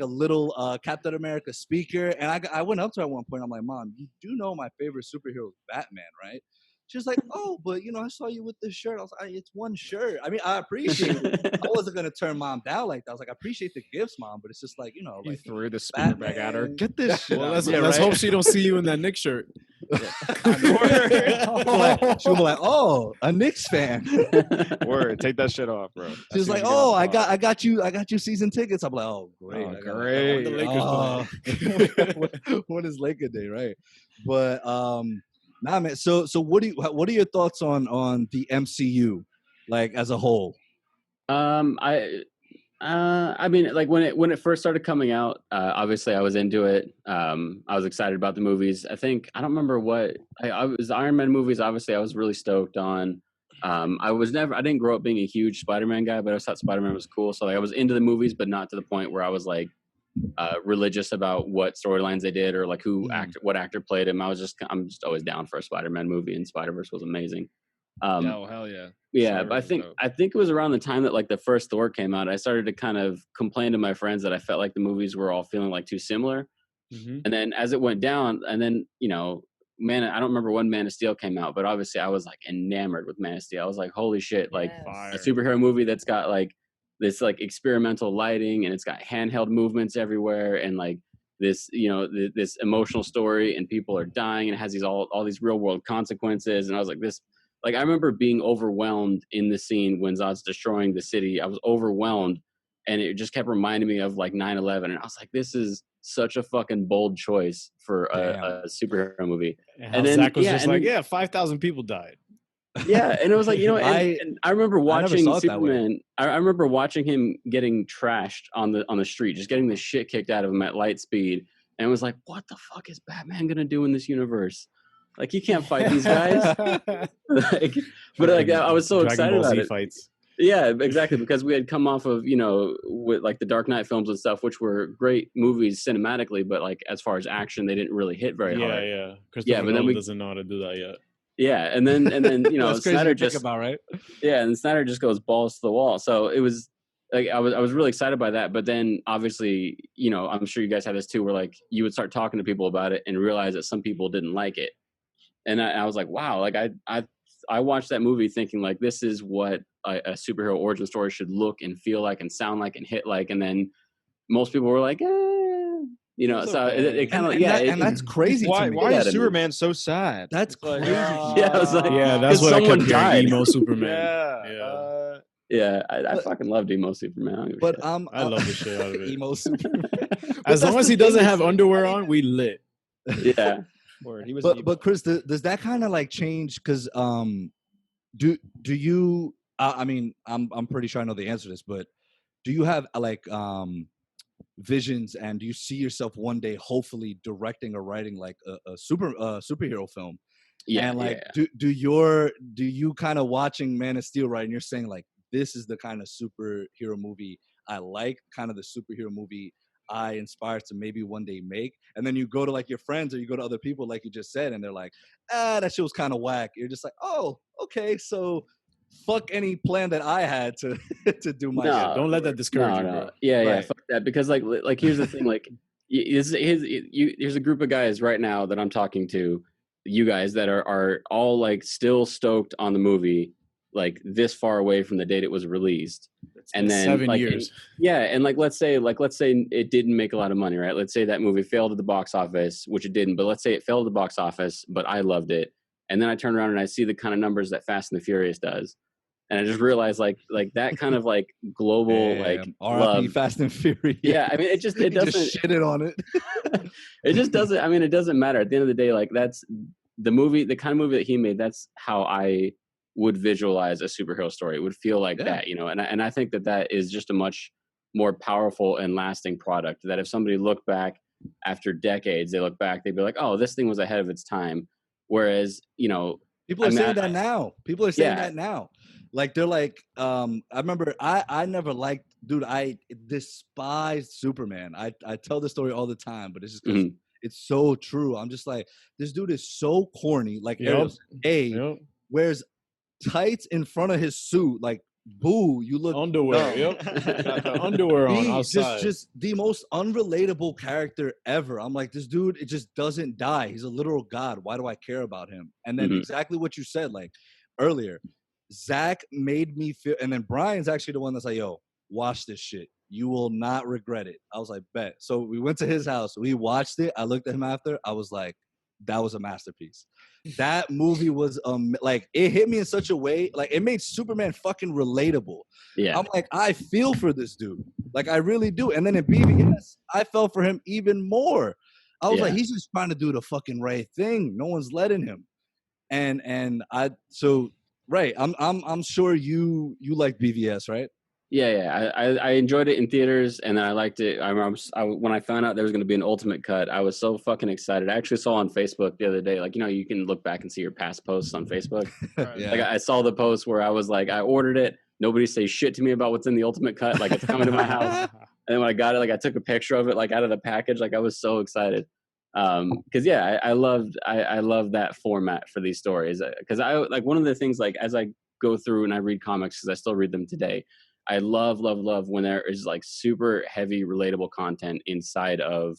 little Captain America speaker. And I went up to her at one point. I'm like, Mom, you do know my favorite superhero is Batman, right? She was like, oh, but I saw you with this shirt. I was like, it's one shirt. I mean, I appreciate it. I wasn't gonna turn Mom down like that. I was like, I appreciate the gifts, Mom, but it's just like, He like threw the speaker back at her. Get this shit. Well, out. let's hope she don't see you in that Knicks shirt. She'll be like, oh, a Knicks fan. Word, take that shit off, bro. She's like, oh, I got you season tickets. I'm like, oh, great. Oh, I got great. The Lakers playing. what is Laker Day, right? But nah, man. So what are your thoughts on the MCU, like as a whole? I mean, like when it first started coming out, obviously I was into it. I was excited about the movies. I don't remember what I was. Iron Man movies, obviously, I was really stoked on. I didn't grow up being a huge Spider-Man guy, but I thought Spider-Man was cool. So like, I was into the movies, but not to the point where I was like religious about what storylines they did or like what actor played him. I'm just always down for a Spider-Man movie, and Spider-Verse was amazing. Oh hell yeah. Yeah, but I think it was around the time that like the first Thor came out, I started to kind of complain to my friends that I felt like the movies were all feeling like too similar. And then as it went down, and then Man, I don't remember when Man of Steel came out, but obviously I was like enamored with Man of Steel. I was like, holy shit, like a superhero movie that's got like this like experimental lighting, and it's got handheld movements everywhere, and like this this emotional story, and people are dying, and it has these all these real world consequences. And I was like, this. Like, I remember being overwhelmed in the scene when Zod's destroying the city. I was overwhelmed, and it just kept reminding me of, like, 9/11. And I was like, this is such a fucking bold choice for a superhero movie. And then Zach was just like, 5,000 people died. Yeah, and it was like, and I remember watching Superman. I remember watching him getting trashed on the street, just getting the shit kicked out of him at light speed. And it was like, what the fuck is Batman going to do in this universe? Like, he can't fight these guys. I was so excited about it. Fights. Yeah, exactly. Because we had come off of, with like the Dark Knight films and stuff, which were great movies cinematically, but like as far as action, they didn't really hit very hard. Yeah. Christopher Nolan doesn't know how to do that yet. Yeah, and then Snyder just about, right? Yeah, and Snyder just goes balls to the wall. So it was like I was really excited by that. But then obviously, I'm sure you guys have this too, where like you would start talking to people about it and realize that some people didn't like it. And I was like, wow, like I watched that movie thinking like this is what a superhero origin story should look and feel like and sound like and hit like. And then most people were like, so it kind of and that's crazy. Why is Superman so sad? That's crazy. Yeah, I was like, that's what someone I kept died. Hearing, emo Superman. I fucking loved emo Superman. I love the shit out of it. Emo Superman. As long as he doesn't have underwear on, we lit. Yeah. But Chris, does that kind of like change? Because do you? I mean, I'm pretty sure I know the answer to this, but do you have like visions, and do you see yourself one day hopefully directing or writing like a superhero film? Yeah. And like, do you kind of watching Man of Steel, right? And you're saying like, this is the kind of superhero movie I like kind of the superhero movie I inspired to maybe one day make. And then you go to like your friends or you go to other people, like you just said, and they're like, that shit was kind of whack. You're just like, oh, okay, so fuck any plan that I had to to do my No, shit. Don't let that discourage you, bro. Yeah, Right. fuck that. Because like here's the thing, like here's a group of guys right now that I'm talking to, you guys that are all like still stoked on the movie, like this far away from the date it was released. And then 7 like years. and like let's say it didn't make a lot of money, right? Let's say that movie failed at the box office, which it didn't, but let's say it failed at the box office, but I loved it. And then I turn around and I see the kind of numbers that Fast and the Furious does. And I just realized like that kind of like global like R.I.P. love. Fast and Furious. Yeah, I mean it doesn't just shitted on it. It just doesn't, I mean, it doesn't matter. At the end of the day, like that's the movie, the kind of movie that he made, that's how I would visualize a superhero story. It would feel like that, you know, and I think that is just a much more powerful and lasting product, that if somebody looked back after decades, they look back, they'd be like, oh, this thing was ahead of its time. Whereas, you know, People are saying that now. People are saying that now. Like they're like, I remember I never liked, dude, I despised Superman. I tell this story all the time, but it's just because it's so true. I'm just like, this dude is so corny. Like wears tights in front of his suit, like boo, you look underwear. dumb. Got the underwear on outside. Just the most unrelatable character ever. I'm like, this dude, it just doesn't die. He's a literal god. Why do I care about him? And then exactly what you said, like earlier, Zach made me feel, and then Brian's actually the one that's like, yo, watch this shit. You will not regret it. I was like, bet. So we went to his house. We watched it. I looked at him after. I was like, that was a masterpiece. That movie was like, it hit me in such a way, like it made Superman fucking relatable. Yeah, I'm like, I feel for this dude, like I really do. And then in BVS, I felt for him even more. I was like, he's just trying to do the fucking right thing. No one's letting him. And right, I'm sure you like BVS, right? Yeah. I enjoyed it in theaters, and then I liked it. When I found out there was going to be an ultimate cut, I was so fucking excited. I actually saw on Facebook the other day, like, you know, you can look back and see your past posts on Facebook. Like I saw the post where I was like, I ordered it. Nobody say shit to me about what's in the ultimate cut. Like it's coming to my house. And then when I got it, like I took a picture of it, like out of the package. Like I was so excited. Cause I love that format for these stories. Cause I like one of the things, like as I go through and I read comics, cause I still read them today, I love when there is like super heavy relatable content inside of,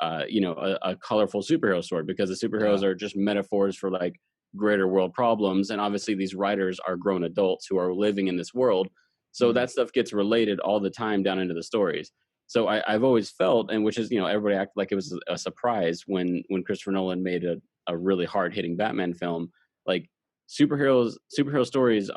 a colorful superhero story, because the superheroes are just metaphors for like greater world problems. And obviously these writers are grown adults who are living in this world. So that stuff gets related all the time down into the stories. So I've always felt, and which is, you know, everybody acted like it was a surprise when Christopher Nolan made a really hard hitting Batman film. Like superhero stories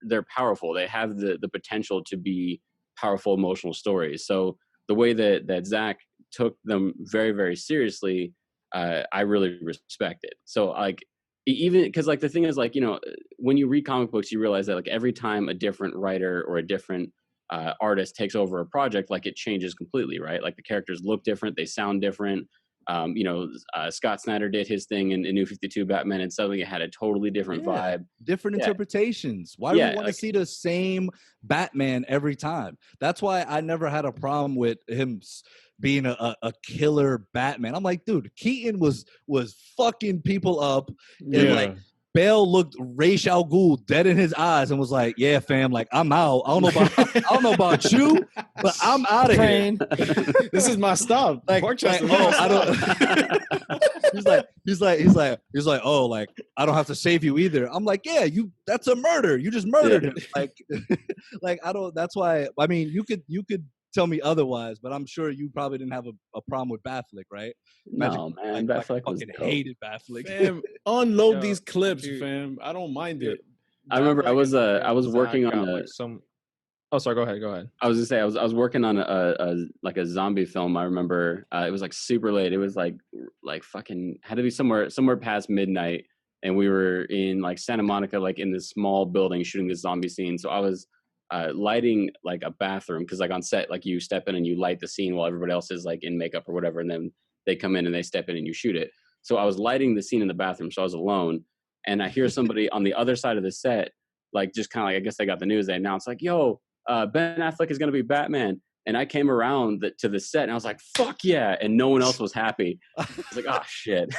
they're powerful. They have the potential to be powerful emotional stories. So the way that Zach took them very, very seriously, I really respect it. So like, even because like the thing is, like, you know, when you read comic books, you realize that like every time a different writer or a different artist takes over a project, like it changes completely, right? Like the characters look different, they sound different. Scott Snyder did his thing in New 52 Batman, and suddenly it had a totally different vibe. Different interpretations. Why do we want to see the same Batman every time? That's why I never had a problem with him being a killer Batman. I'm like, dude, Keaton was fucking people up. And like Bale looked Ra's al Ghul dead in his eyes and was like, yeah, fam, like I'm out. I don't know about you, but I'm out of here. This is my stop. Like, I don't. he's like, oh, like I don't have to save you either. I'm like, yeah, that's a murder. You just murdered him. Like I don't. That's why. I mean, you could tell me otherwise, but I'm sure you probably didn't have a problem with Batfleck, right? No, man, Batfleck was fucking hated Batfleck. Fam, unload these clips, fam. I don't mind it. I remember I was working on some. Oh, sorry. Go ahead. I was gonna say I was working on a zombie film. I remember it was like super late. It was like fucking had to be somewhere past midnight, and we were in like Santa Monica, like in this small building shooting this zombie scene. So I was lighting like a bathroom, because like on set, like you step in and you light the scene while everybody else is like in makeup or whatever, and then they come in and they step in and you shoot it. So I was lighting the scene in the bathroom, so I was alone, and I hear somebody on the other side of the set, like just kind of like, I guess they got the news, they announced like, yo, Ben Affleck is going to be Batman. And I came around to the set and I was like, fuck yeah. And no one else was happy. I was like, oh shit.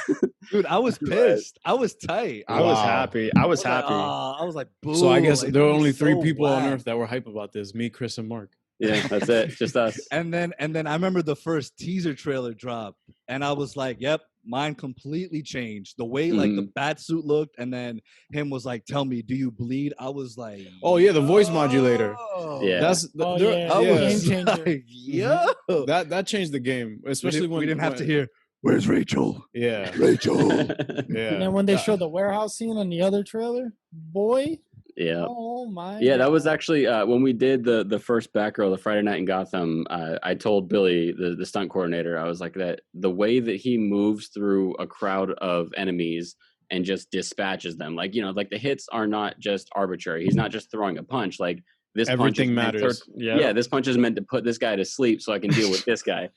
Dude, I was pissed. I was tight. I was Wow. happy. I was happy. I was like, boo. So I guess like, there were this only is 3 so people on whack. Earth that were hype about this: me, Chris, and Mark. Yeah, that's it. Just us. And then I remember the first teaser trailer dropped, and I was like, "Yep, mine completely changed. The way like the bat suit looked, and then him was like, "Tell me, do you bleed?" I was like, Oh yeah, the voice modulator. Yeah. That's Oh, there- yeah. I was Game changer. like, "Yo, that changed the game, especially we didn't have to hear, where's Rachel? Yeah, Rachel." And yeah. then when they showed the warehouse scene on the other trailer, boy, Yeah. oh my. Yeah, that was God. actually when we did the first Batgirl, the Friday Night in Gotham. I told Billy, the stunt coordinator, I was like, that the way that he moves through a crowd of enemies and just dispatches them, like, you know, like the hits are not just arbitrary. He's not just throwing a punch. Like this punch is Everything meant to- matters. yeah, this punch is meant to put this guy to sleep so I can deal with this guy.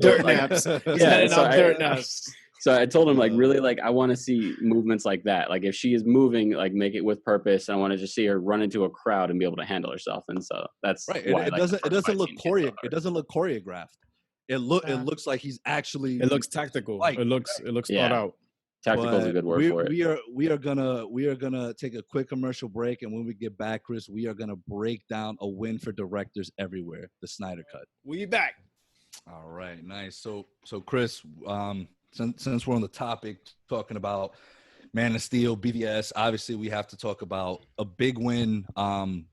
Dirt like- naps. Yeah, so dirt naps. So I told him, like, really, like, I want to see movements like that. Like, if she is moving, like, make it with purpose. I want to just see her run into a crowd and be able to handle herself. And so that's Right. why It like, doesn't the first fight look scene hits so hard. it doesn't look choreographed. It looks like he's actually. It looks tactical. Like, it looks Yeah. thought out. Tactical is a But good word for it. we are gonna take a quick commercial break, and when we get back, Chris, we are gonna break down a win for directors everywhere, the Snyder Cut. We back. All right, nice. So Chris, since we're on the topic talking about Man of Steel, BVS, obviously we have to talk about a big win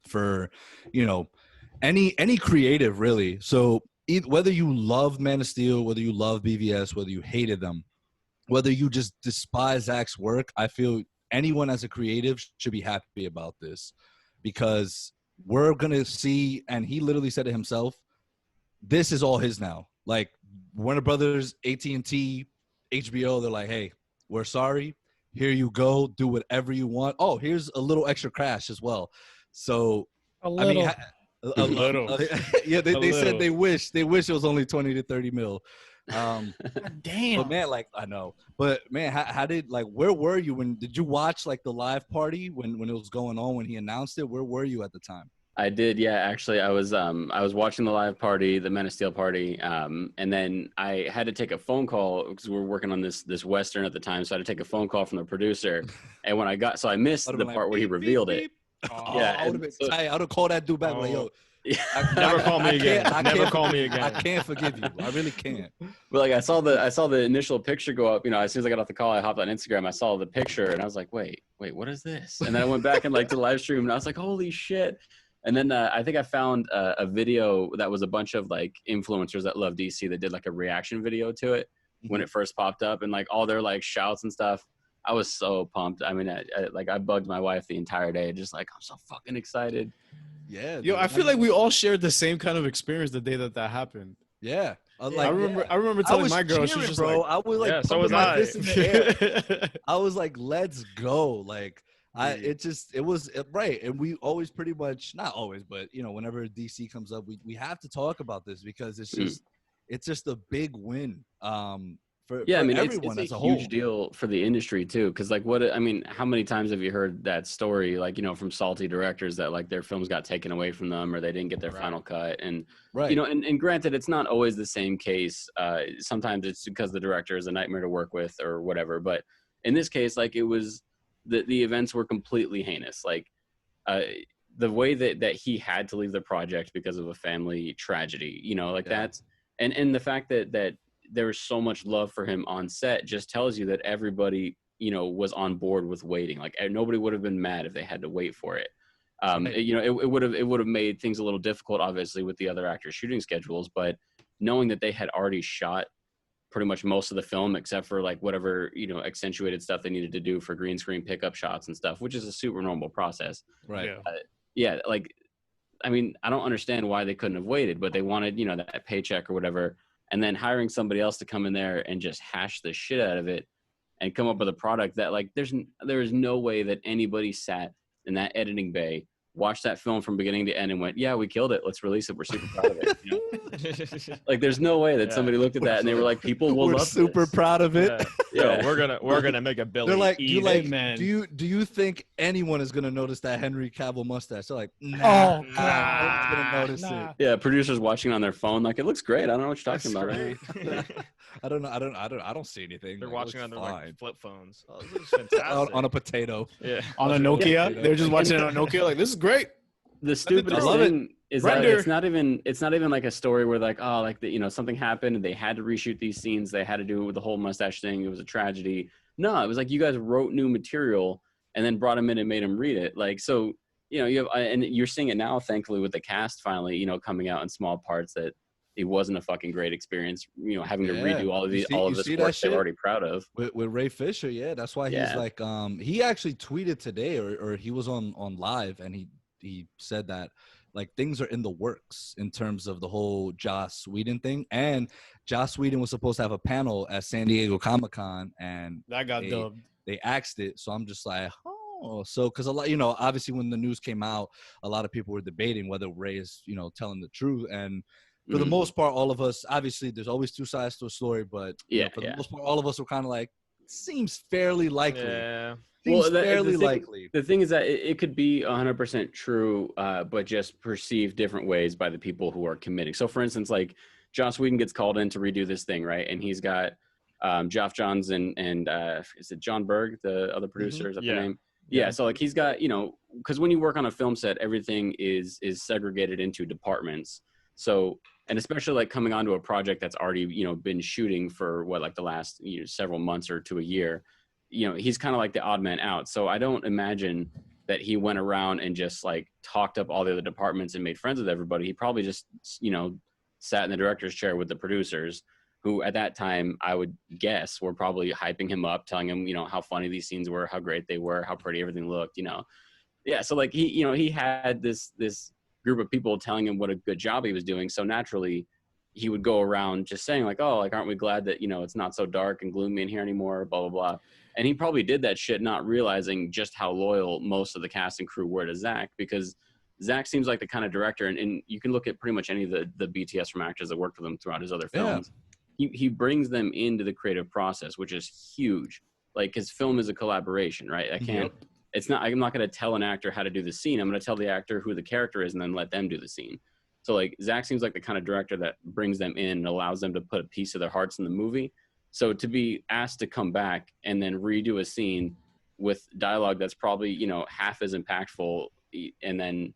for, you know, any creative really. So whether you love Man of Steel, whether you love BVS, whether you hated them, whether you just despise Zach's work, I feel anyone as a creative should be happy about this, because we're gonna see, and he literally said it himself, this is all his now. Like Warner Brothers, AT&T, HBO, they're like, hey, we're sorry. Here you go. Do whatever you want. Oh, here's a little extra cash as well. So, A little. I mean, a little. yeah, they A said little. they wish it was only 20 to 30 mil. God But damn. man, like I know, but man, how did where were you did you watch like the live party when it was going on when he announced it? Where were you at the time? I did, yeah. Actually, I was watching the live party, the Men of Steel party, and then I had to take a phone call because we were working on this Western at the time. So I had to take a phone call from the producer, and when I missed the part where he revealed it. Oh, Yeah, I would have been tight. I would have called that dude back like, yo, Never call me again. Never call me I again. can't forgive you. I really can't. But like I saw the initial picture go up, you know, as soon as I got off the call, I hopped on Instagram, I saw the picture and I was like, wait, what is this? And then I went back and like to the live stream and I was like, holy shit. And then I think I found a video that was a bunch of like influencers that love DC that did like a reaction video to it when it first popped up, and like all their like shouts and stuff. I was so pumped. I mean, I bugged my wife the entire day, just like, I'm so fucking excited. Yeah. Yo, dude. I feel like we all shared the same kind of experience the day that happened. Yeah. I remember I telling was my girl, she cheering, was just bro. like, I was like, Yeah, so pumping was my I. fist in the air. I was like, let's go. Like, it was right. And we always pretty much, not always, but you know, whenever DC comes up, we have to talk about this because it's just a big win. For I mean, everyone it's as a a huge whole. deal for the industry too. Because like, how many times have you heard that story? Like, you know, from salty directors that like their films got taken away from them or they didn't get their final cut. And Right. you know, and granted, it's not always the same case. Sometimes it's because the director is a nightmare to work with or whatever. But in this case, like it was the events were completely heinous. Like the way that he had to leave the project because of a family tragedy. You know, like that's and the fact that there was so much love for him on set just tells you that everybody, you know, was on board with waiting. Like nobody would have been mad if they had to wait for it. You know, it would have made things a little difficult, obviously, with the other actors' shooting schedules. But knowing that they had already shot pretty much most of the film, except for like whatever, you know, accentuated stuff they needed to do for green screen pickup shots and stuff, which is a super normal process. Right. Like, I mean, I don't understand why they couldn't have waited, but they wanted, you know, that paycheck or whatever. And then hiring somebody else to come in there and just hash the shit out of it and come up with a product that like there is no way that anybody sat in that editing bay watched that film from beginning to end and went, yeah, we killed it. Let's release it. We're super proud of it. You know? Like, there's no way that somebody looked at that and they were like, people will love super this. proud of it. Yeah. Yo, we're gonna make a Billy. They're like, man. do you think anyone is gonna notice that Henry Cavill mustache? They're like, nah, no one's gonna notice it. Yeah, producers watching on their phone, like, it looks great. I don't know what you're talking about. I don't know. I don't see anything. They're like, watching on their fine. like, flip phones. Oh, this is fantastic. on a potato. Yeah. On a Nokia. They're just watching it on Nokia. Like, this is great. The stupidest thing is that it's not even like a story where like, oh, like something happened and they had to reshoot these scenes. They had to do it with the whole mustache thing. It was a tragedy. No, it was like you guys wrote new material and then brought him in and made him read it. Like, so, you have, and you're seeing it now, thankfully, with the cast finally, coming out in small parts that it wasn't a fucking great experience, having to redo all of these, all of this work they're already proud of. With Ray Fisher, yeah, that's why he's like, he actually tweeted today or he was on live and he said that like things are in the works in terms of the whole Joss Whedon thing. And Joss Whedon was supposed to have a panel at San Diego Comic-Con and that got dubbed. They axed it. So I'm just like, oh, so because a lot, obviously when the news came out, a lot of people were debating whether Ray is, telling the truth. And for the most part, all of us, obviously there's always two sides to a story, but for the most part, all of us were kind of like, seems fairly likely. Yeah. Seems fairly likely. The thing is that it could be 100% true, but just perceived different ways by the people who are committing. So, for instance, like Joss Whedon gets called in to redo this thing, right? And he's got Geoff Johns and is it John Berg, the other producer? Is that the name? Yeah. So like he's got, because when you work on a film set, everything is segregated into departments. So, and especially like coming onto a project that's already, been shooting for like the last several months or to a year. He's kind of like the odd man out. So I don't imagine that he went around and just like talked up all the other departments and made friends with everybody. He probably just, sat in the director's chair with the producers who at that time, I would guess, were probably hyping him up, telling him, how funny these scenes were, how great they were, how pretty everything looked, Yeah. So like he had this group of people telling him what a good job he was doing. So naturally he would go around just saying like, oh, like, aren't we glad that, it's not so dark and gloomy in here anymore, blah, blah, blah. And he probably did that shit not realizing just how loyal most of the cast and crew were to Zach, because Zach seems like the kind of director, and you can look at pretty much any of the BTS from actors that worked with him throughout his other films. Yeah. He brings them into the creative process, which is huge. Like his film is a collaboration, right? I'm not going to tell an actor how to do the scene. I'm going to tell the actor who the character is and then let them do the scene. So like Zach seems like the kind of director that brings them in and allows them to put a piece of their hearts in the movie. So to be asked to come back and then redo a scene with dialogue that's probably, half as impactful, and then,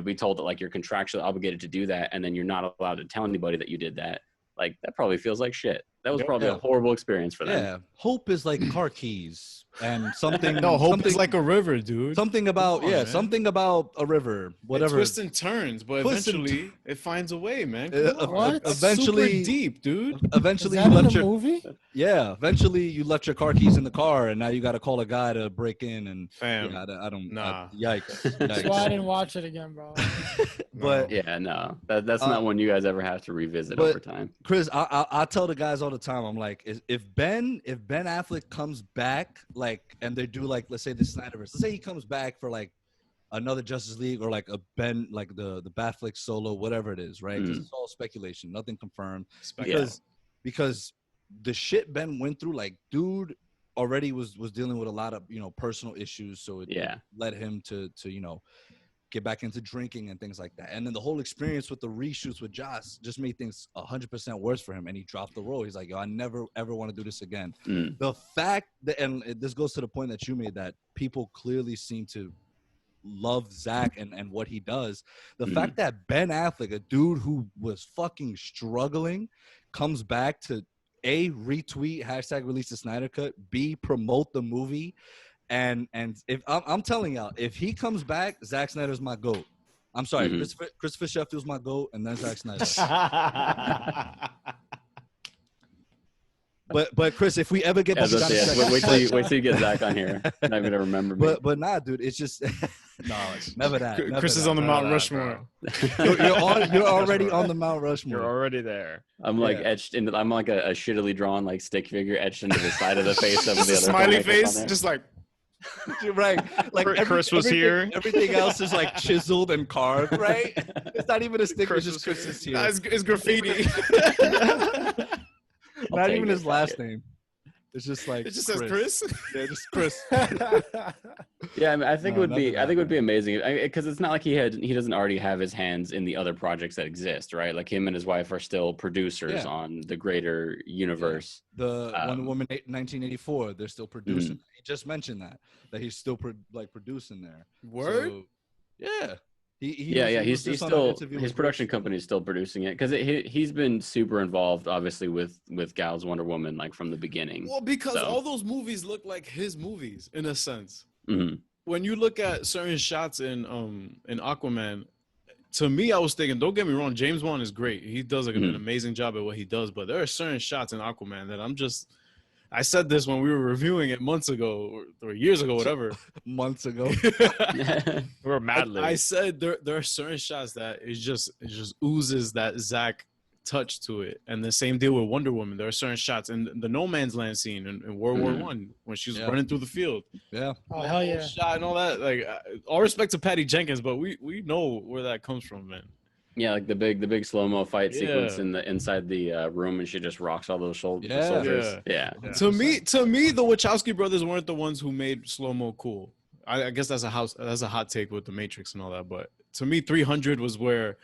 be told that like you're contractually obligated to do that, and then you're not allowed to tell anybody that you did that, like that probably feels like shit. That was probably a horrible experience for them. Yeah, hope is like car keys and something. No, hope is like a river, dude. Something about something about a river. Whatever. It twists and turns, but eventually it finds a way, man. What? Eventually, super deep, dude. Eventually, you left your movie. Yeah, eventually you left your car keys in the car, and now you got to call a guy to break in. And fam, I don't. Nah. Yikes. That's why I didn't watch it again, bro. But yeah, no, that's not one you guys ever have to revisit over time. Chris, I tell the guys all the time, I'm like, if Ben Affleck comes back, like, and they do like, let's say the Snyderverse, let's say he comes back for like another Justice League or like a Ben, like the Batfleck solo, whatever it is, right? Because it's all speculation, nothing confirmed. Because the shit Ben went through, like, dude already was dealing with a lot of personal issues, so it led him to get back into drinking and things like that. And then the whole experience with the reshoots with Joss just made things 100% worse for him. And he dropped the role. He's like, yo, I never, ever want to do this again. The fact that, and this goes to the point that you made, that people clearly seem to love Zach and what he does. The fact that Ben Affleck, a dude who was fucking struggling, comes back to A, retweet, #release the Snyder Cut, B, promote the movie. And if I'm telling y'all, if he comes back, Zack Snyder's my GOAT. I'm sorry, Christopher Sheffield's my GOAT, and then Zack Snyder. but Chris, if we ever get wait till you get Zach on here. I'm not gonna remember me. But nah, dude, it's just no, it's never that. Chris is on the Mount Rushmore. You're already on the Mount Rushmore. You're already there. I'm like etched into. I'm like a shittily drawn like stick figure etched into the side of the face of the other smiley face, just like. Right. Like Chris was here. Everything else is like chiseled and carved, right? It's not even a sticker, it's just Chris is here. Nah, it's graffiti. Not even his last name. It's just like It just says Chris. Yeah, just Chris. Yeah, I mean, I think it would nothing be. I think it would be happened. amazing because it's not like he doesn't already have his hands in the other projects that exist, right? Like him and his wife are still producers Yeah. on the greater universe. The Wonder Woman 1984, they're still producing. Mhm. He just mentioned that he's still producing there. Word. So, yeah. He's still his production company is still producing it because he's been super involved, obviously, with Gal's Wonder Woman like from the beginning. Well, because all those movies look like his movies in a sense. Mhm. When you look at certain shots in Aquaman, to me, I was thinking, don't get me wrong, James Wan is great. He does an amazing job at what he does, but there are certain shots in Aquaman that I said this when we were reviewing it months ago or years ago, whatever. Months ago. We're mad libs. I said there are certain shots that it just oozes that Zack touch to it, and the same deal with Wonder Woman. There are certain shots in the No Man's Land scene in World War One when she was running through the field. Yeah. Oh hell yeah! Shot and all that. Like all respect to Patty Jenkins, but we know where that comes from, man. Yeah, like the big slow-mo fight sequence inside the room, and she just rocks all those soldiers. Yeah. To me, the Wachowski brothers weren't the ones who made slow-mo cool. I guess that's a hot take with the Matrix and all that, but to me, 300 was where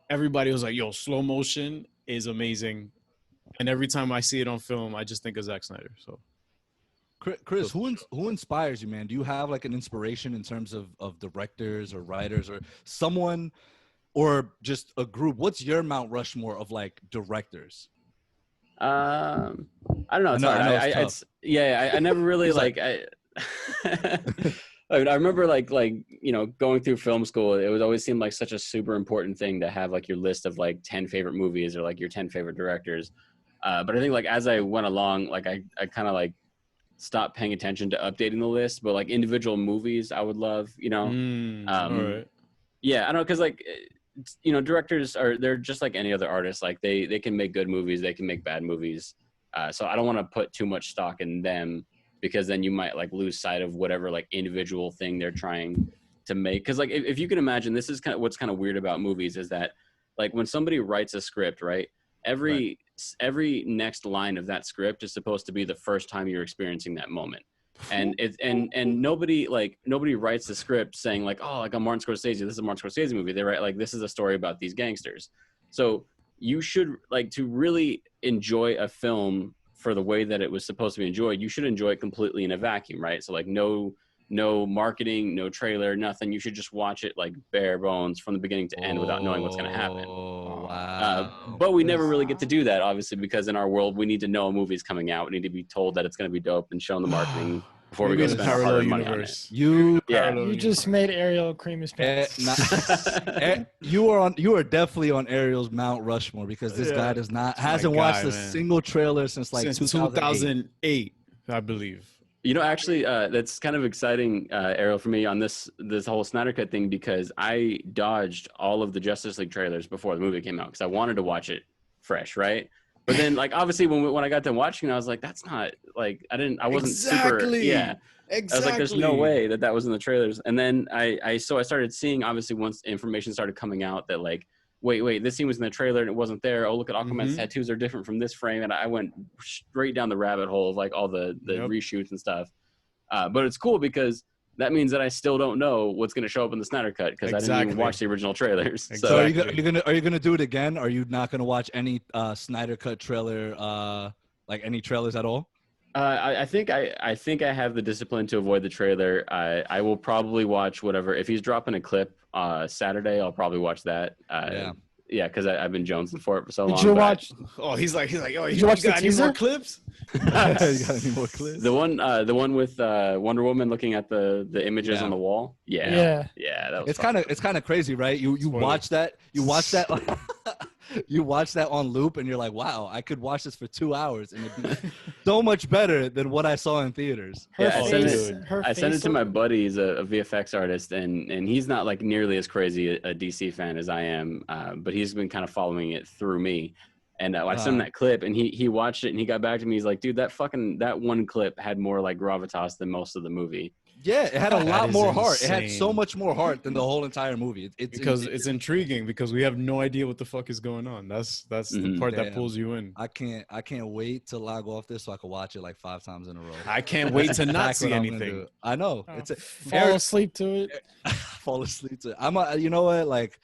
everybody was like, "Yo, slow motion is amazing," and every time I see it on film, I just think of Zack Snyder. So, Chris, who inspires you, man? Do you have like an inspiration in terms of directors or writers or someone? Or just a group? What's your Mount Rushmore of like directors? I don't know. It's hard. I never really like. I remember like going through film school. It would always seem like such a super important thing to have like your list of like 10 favorite movies or like your 10 favorite directors. But I think like as I went along, like I kind of like stopped paying attention to updating the list. But like individual movies, I would love. all right. Yeah, I don't know because like. Directors they're just like any other artist. Like they can make good movies, they can make bad movies. So I don't want to put too much stock in them because then you might like lose sight of whatever like individual thing they're trying to make. Because like if you can imagine, this is what's kind of weird about movies is that like when somebody writes a script, right? Every next line of that script is supposed to be the first time you're experiencing that moment. And it's and nobody writes the script saying like, oh, like a Martin Scorsese, this is a Martin Scorsese movie. They write like, this is a story about these gangsters. So you should like to really enjoy a film for the way that it was supposed to be enjoyed. You should enjoy it completely in a vacuum, right? So like no marketing, no trailer, nothing. You should just watch it like bare bones from the beginning to end without knowing what's going to happen. Wow. But we never really get to do that, obviously, because in our world, we need to know a movie's coming out. We need to be told that it's going to be dope and shown the marketing before we go spend our hard money on it. You just made Ariel cream his pants. You are definitely on Ariel's Mount Rushmore because this guy hasn't watched a single trailer since 2008, I believe. Actually, that's kind of exciting, Ariel, for me on this whole Snyder Cut thing because I dodged all of the Justice League trailers before the movie came out because I wanted to watch it fresh, right? But then, like, obviously, when I got done watching it, I was like, that's not like I wasn't super. Yeah, exactly. I was like, there's no way that was in the trailers. And then I started seeing, obviously, once information started coming out that like, wait, this scene was in the trailer and it wasn't there. Oh, look at Aquaman's tattoos are different from this frame. And I went straight down the rabbit hole of like all the reshoots and stuff. But it's cool because that means that I still don't know what's going to show up in the Snyder Cut because I didn't even watch the original trailers. Exactly. So are you gonna do it again? Are you not gonna watch any Snyder Cut trailer, like any trailers at all? I think I have the discipline to avoid the trailer. I will probably watch whatever. If he's dropping a clip Saturday, I'll probably watch that. Yeah, because I've been jonesing for it for so long. Did you watch? Oh, he's like, oh, you watch got the any more teaser? clips? You got any more clips? The one with Wonder Woman looking at the images on the wall. Yeah. That was it's kind of crazy, right? You watch that. You watch that on loop and you're like, wow, I could watch this for 2 hours and it'd be so much better than what I saw in theaters. I sent it to my buddy. He's a VFX artist and he's not like nearly as crazy a DC fan as I am, but he's been kind of following it through me. And I sent him that clip and he watched it and he got back to me. He's like, dude, that one clip had more like gravitas than most of the movie. Yeah, it had a That lot is more heart. It had so insane. much more heart than the whole entire movie. It's intriguing because we have no idea what the fuck is going on. That's the part that Damn. pulls you in. I can't wait to log off this so I can watch it like 5 times in a row. I can't wait to not Exactly see what I'm gonna anything. do. I know. Fall asleep to it. Fall asleep to it. You know what? Like,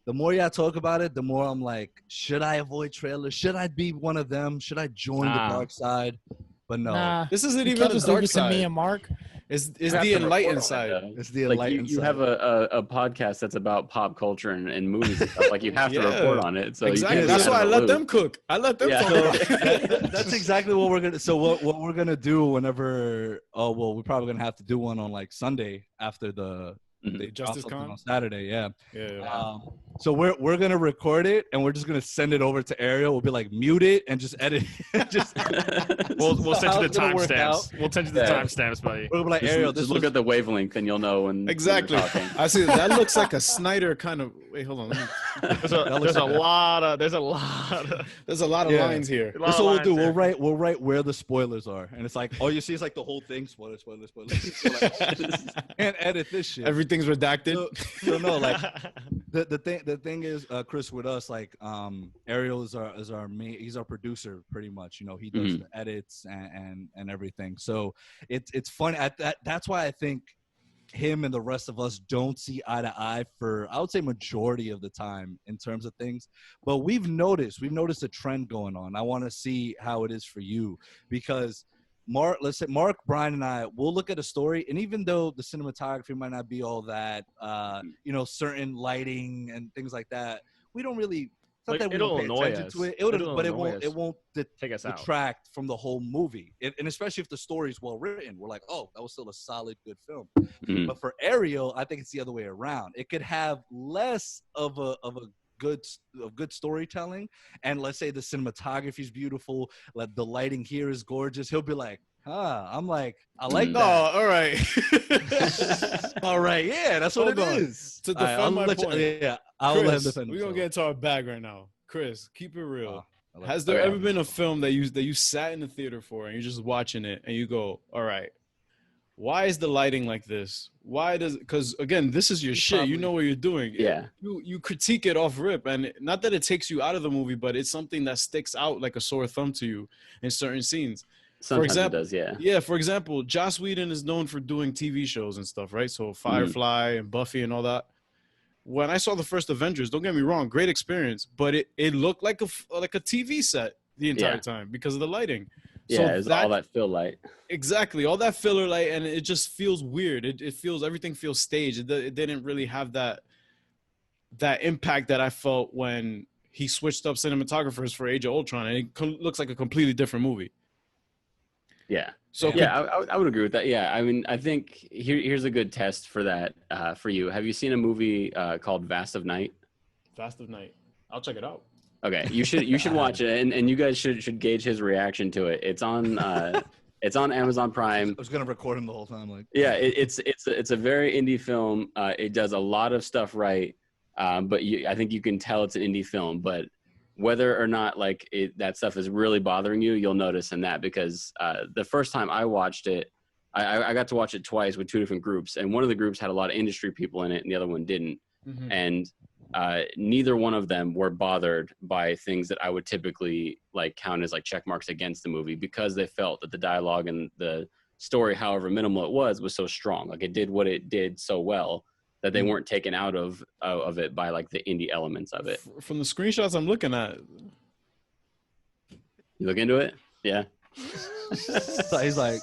the more y'all talk about it, the more I'm like, should I avoid trailers? Should I be one of them? Should I join the dark side? But no. Nah, This isn't you even can't the just leave dark it to me side. and Mark. It's You have the to report on enlightened it, side. though. It's the Like enlightened you side. have a podcast that's about pop culture and movies and stuff. Like you have to Yeah. report on it. So Exactly. You can't be That's out why I of the let loop. them cook. I let them Yeah. talk. That's exactly what we're gonna. So what we're gonna do whenever? Oh well, we're probably gonna have to do one on like Sunday after they drop Justice something Con? on Saturday. Yeah. Yeah. So we're gonna record it and we're just gonna send it over to Ariel. We'll be like mute it and just edit. Just We'll send you how the it's gonna work timestamps. We'll send you the Yeah. timestamps, buddy. we'll be like Just, Ariel. just This look was, at the wavelength and you'll know when Exactly. when you're talking. I see that looks like a Snyder kind of. Wait, hold on. There's a lot of There's a lot of Yeah. lines here. That's what we'll do. We'll write where the spoilers are, and it's like all you see is like the whole thing. Spoilers. So like, can't edit this shit. Everything's redacted. So no, like the thing is, Chris, with us, like Ariel is our main. He's our producer, pretty much. You know, he does the edits and everything. So it's funny. That's why I think him and the rest of us don't see eye to eye for, I would say, majority of the time in terms of things. But we've noticed a trend going on. I want to see how it is for you, because let's say Mark, Brian, and I will look at a story, and even though the cinematography might not be all that, certain lighting and things like that, we don't really. It's not Like, that we it'll don't pay annoy attention us. to it. It'll It annoy won't. us. It won't Take us out. detract from the whole movie, and especially if the story is well written. We're like, oh, that was still a solid, good film. Mhm. But for Ariel, I think it's the other way around. It could have less of a good storytelling, and let's say the cinematography is beautiful, like the lighting here is gorgeous. He'll be like, I'm like, I like No, that. all right. All right, yeah, that's what Hold on. it is. To All right, defend I'll my let you- point, yeah, I'll let him Chris, defend we're gonna himself. get into our bag right now. Chris, keep it real. I like Has it. there Okay. ever been a film that you sat in the theater for and you're just watching it and you go, all right, why is the lighting like this? Because again, this is your shit. You know what you're doing. Yeah. You critique it off rip, and not that it takes you out of the movie, but it's something that sticks out like a sore thumb to you in certain scenes. Sometimes example- it does, yeah. Yeah, for example, Joss Whedon is known for doing TV shows and stuff, right? So Firefly and Buffy and all that. When I saw the first Avengers, don't get me wrong, great experience, but it looked like a TV set the entire time because of the lighting. Yeah, it's all that fill light. Exactly, all that filler light, and it just feels weird. It feels, everything feels staged. It didn't really have that impact that I felt when he switched up cinematographers for Age of Ultron, and it looks like a completely different movie. Yeah. So Yeah, I would agree with that. Yeah, I mean, I think here's a good test for that for you. Have you seen a movie called Vast of Night? Vast of Night. I'll check it out. Okay, you should watch it, and you guys should gauge his reaction to it. It's on Amazon Prime. I was gonna record him the whole time, like. Yeah, it's a very indie film. It does a lot of stuff right, but I think you can tell it's an indie film. But whether or not like that stuff is really bothering you, you'll notice in that, because the first time I watched it, I got to watch it twice with two different groups, and one of the groups had a lot of industry people in it, and the other one didn't. Mm-hmm. And neither one of them were bothered by things that I would typically like count as like check marks against the movie, because they felt that the dialogue and the story, however minimal it was so strong. Like it did what it did so well that they weren't taken out of it by like the indie elements of it. From the screenshots I'm looking at, You look into it? Yeah. So he's like,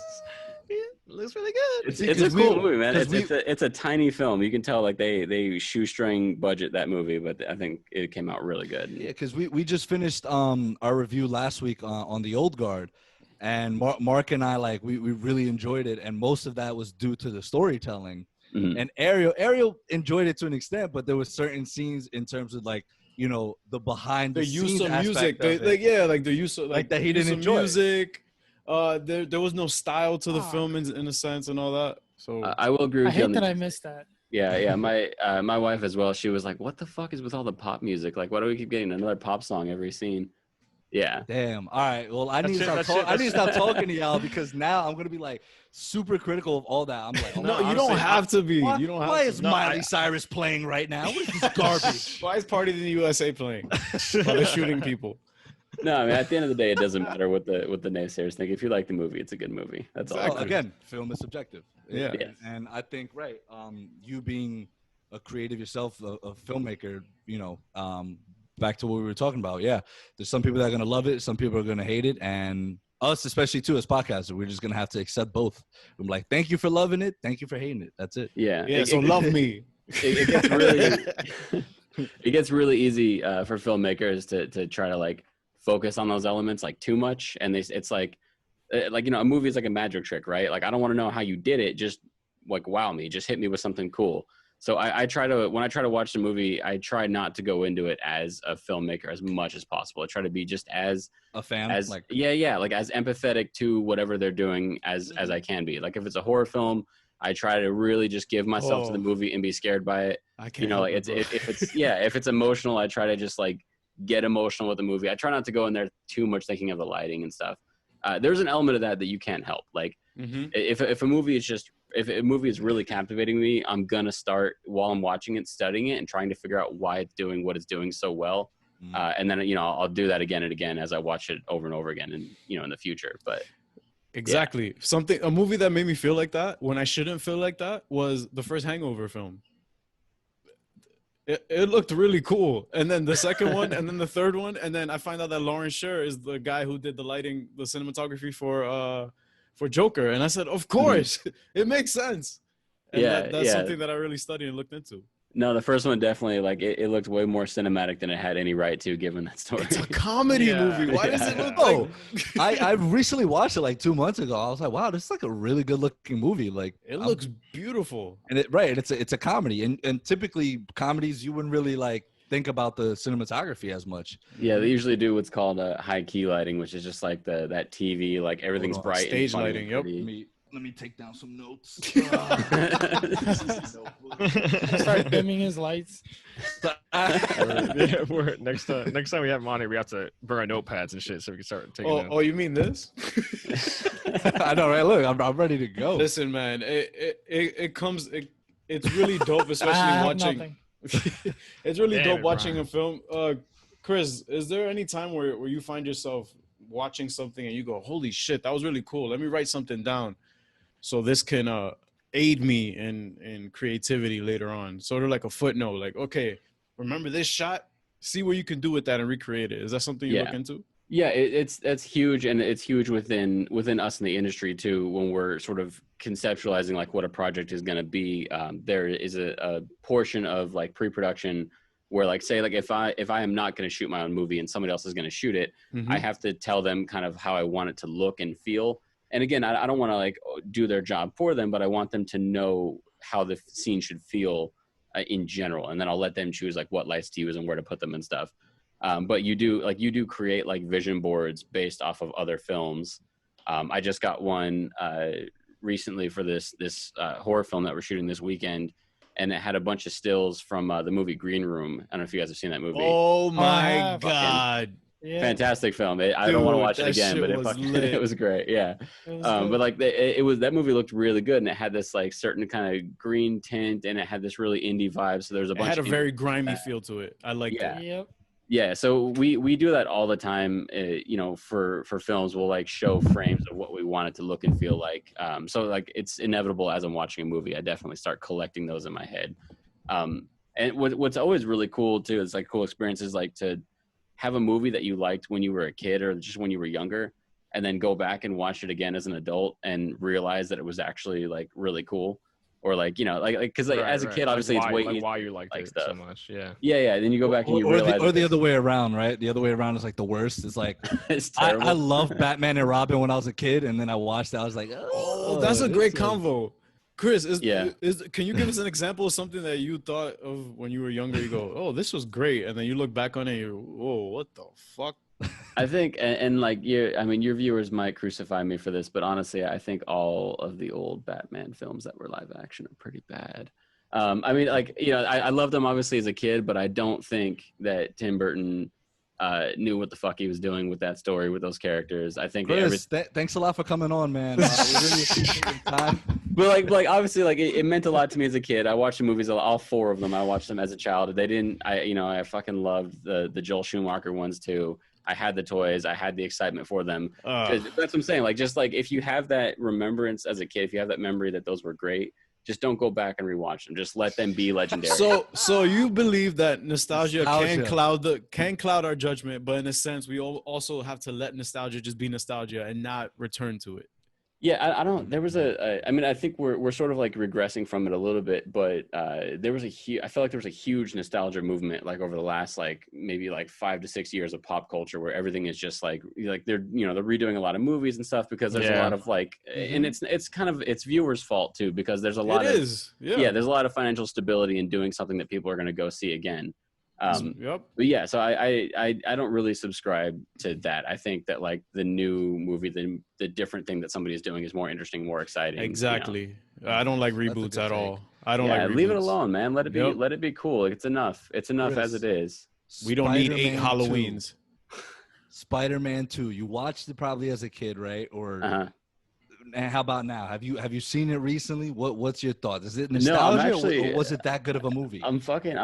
looks really good. It's a cool movie, man. It's a tiny film. You can tell like they shoestring budget that movie, but I think it came out really good. yeah, because we just finished our review last week on The Old Guard, and Mark and I, like, we really enjoyed it, and most of that was due to the storytelling. Mhm. And Ariel enjoyed it to an extent, but there was certain scenes in terms of like, you know, the behind the use scenes of music, aspect of it. like the use of Like that he use didn't of enjoy. music. There was no style to the film in a sense and all that. So I will agree I with you hate on that the I missed that. Yeah. My wife as well. She was like, "What the fuck is with all the pop music? Like, why do we keep getting another pop song every scene?" Yeah. Damn. All right. Well, I need That's to it, stop. I need to stop talking to y'all because now I'm gonna be like super critical of all that. I'm like, oh, No, my you God. don't have to be. Why, You don't have why to. is No, Miley Cyrus playing right now? What is this garbage? Why is Party in the USA playing while they're shooting people? No, I mean, at the end of the day, it doesn't matter what the naysayers think. If you like the movie, it's a good movie. That's all. Well, again, film is subjective. Yeah. Yes. And I think you being a creative yourself, a filmmaker, back to what we were talking about. Yeah, there's some people that are gonna love it, some people are gonna hate it, and us especially too as podcasters, we're just gonna have to accept both. I'm like, thank you for loving it, thank you for hating it. That's it. Yeah. Yeah. So love me. It gets really it gets really easy for filmmakers to try to like focus on those elements like too much, and it's like a movie is like a magic trick, right? Like I don't want to know how you did it, just like wow me, just hit me with something cool. So I try to, when I try to watch the movie, I try not to go into it as a filmmaker as much as possible. I try to be just as A fan, as like like as empathetic to whatever they're doing as I can be. Like if it's a horror film, I try to really just give myself to the movie and be scared by it. I can't. Help it, bro. If it's emotional, I try to just like get emotional with the movie. I try not to go in there too much thinking of the lighting and stuff. There's an element of that you can't help. Like if a movie is really captivating me, I'm gonna start while I'm watching it, studying it and trying to figure out why it's doing what it's doing so well. And then I'll do that again and again as I watch it over and over again, and in the future. But exactly, a movie that made me feel like that when I shouldn't feel like that was the first Hangover film. It looked really cool, and then the second one, and then the third one, and then I find out that Lawrence Sher is the guy who did the lighting, the cinematography for Joker, and I said, of course, it makes sense. And that's something that I really studied and looked into. No, the first one definitely, like, it looked way more cinematic than it had any right to, given that story. It's a comedy movie. Why does it look like? I recently watched it like 2 months ago. I was like, wow, this is like a really good looking movie. Like it looks beautiful. And it's a comedy. And typically comedies, you wouldn't really like think about the cinematography as much. Yeah, they usually do what's called high key lighting, which is just like that TV, like everything's bright. Stage and lighting, yep. Let me take down some notes. Start dimming his lights. Next time we have Monty, we have to bring our notepads and shit so we can start taking notes. Oh, you mean this? I know, right? Look, I'm ready to go. Listen, man, it's really dope, especially watching. It's really dope watching a film. Chris, is there any time where you find yourself watching something and you go, holy shit, that was really cool, let me write something down so this can aid me in creativity later on, sort of like a footnote, like, okay, remember this shot, see what you can do with that and recreate it? Is that something you look into? Yeah, that's huge, and it's huge within us in the industry too. When we're sort of conceptualizing like what a project is going to be, there is a portion of like pre-production where, like, say, like if I am not going to shoot my own movie and somebody else is going to shoot it, I have to tell them kind of how I want it to look and feel. And again, I don't want to like do their job for them, but I want them to know how the scene should feel in general, and then I'll let them choose like what lights to use and where to put them and stuff. But you do create like vision boards based off of other films. I just got one recently for this horror film that we're shooting this weekend, and it had a bunch of stills from the movie Green Room. I don't know if you guys have seen that movie. Oh my God. Yeah. Fantastic film. I don't want to watch it again, but it was great. Yeah. But like that movie looked really good, and it had this like certain kind of green tint, and it had this really indie vibe. So there's a bunch. It had a very grimy feel to it. I like that. Yep. Yeah, so we do that all the time. For films, we'll like show frames of what we want it to look and feel like. So like it's inevitable as I'm watching a movie, I definitely start collecting those in my head. And what's always really cool too is like cool experiences, like to have a movie that you liked when you were a kid or just when you were younger, and then go back and watch it again as an adult and realize that it was actually like really cool. Or like, because as a kid, obviously it's way easier. Why you liked it stuff so much, yeah. Yeah. Then you go back and you realize, or the other way around, right? The other way around is like the worst. It's like it's I loved Batman and Robin when I was a kid, and then I watched it. I was like, oh, that's a great convo. Chris, can you give us an example of something that you thought of when you were younger? You go, oh, this was great, and then you look back on it, and you're, whoa, what the fuck? I think, and like your viewers might crucify me for this, but honestly, I think all of the old Batman films that were live action are pretty bad. I mean, like, I loved them obviously as a kid, but I don't think that Tim Burton knew what the fuck he was doing with that story, with those characters. I think Chris, thanks a lot for coming on, man. We really appreciate your time. But like obviously, like it meant a lot to me as a kid. I watched the movies, all 4 of them. I watched them as a child. I fucking loved the Joel Schumacher ones too. I had the toys. I had the excitement for them. That's what I'm saying. Like, just like if you have that remembrance as a kid, if you have that memory that those were great, just don't go back and rewatch them. Just let them be legendary. So you believe that nostalgia can cloud our judgment, but in a sense, we also have to let nostalgia just be nostalgia and not return to it. Yeah, I don't. There was I mean, I think we're sort of like regressing from it a little bit, but there was I feel like there was a huge nostalgia movement like over the last like maybe like 5 to 6 years of pop culture where everything is just like they're they're redoing a lot of movies and stuff because there's a lot of like, and it's kind of it's viewers' fault too because there's a lot there's a lot of financial stability in doing something that people are going to go see again. But yeah, so I don't really subscribe to that. I think that like the new movie, the different thing that somebody is doing is more interesting, more exciting. Exactly. I don't like reboots at all. I don't like reboots. Leave it alone, man. Let it be cool. It's enough. It's enough Chris, as it is. We don't need 8 Halloweens. Spider-Man 2. You watched it probably as a kid, right? Or and how about now? Have you seen it recently? What's your thoughts? Is it nostalgia or was it that good of a movie? I'm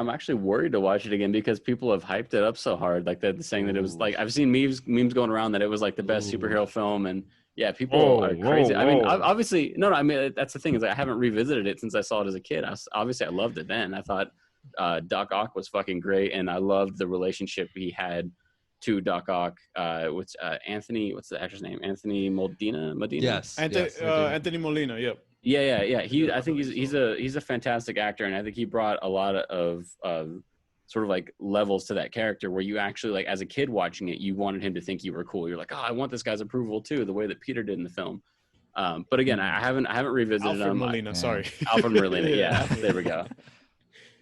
actually worried to watch it again because people have hyped it up so hard. Like they're saying that it was like I've seen memes going around that it was like the best superhero film, and yeah, people are crazy. I mean, obviously, no. I mean, that's the thing is I haven't revisited it since I saw it as a kid. Obviously, I loved it then. I thought Doc Ock was fucking great, and I loved the relationship he had to Doc Ock, with Anthony, what's the actor's name? Anthony Modena? Yes. Anthony Molina, yep. Yeah. I think he's a fantastic actor, and I think he brought a lot of sort of like levels to that character where you actually like as a kid watching it, you wanted him to think you were cool. You're like, oh, I want this guy's approval too, the way that Peter did in the film. But again, I haven't revisited Alfred Molina, sorry. Alfred Molina, yeah. There we go.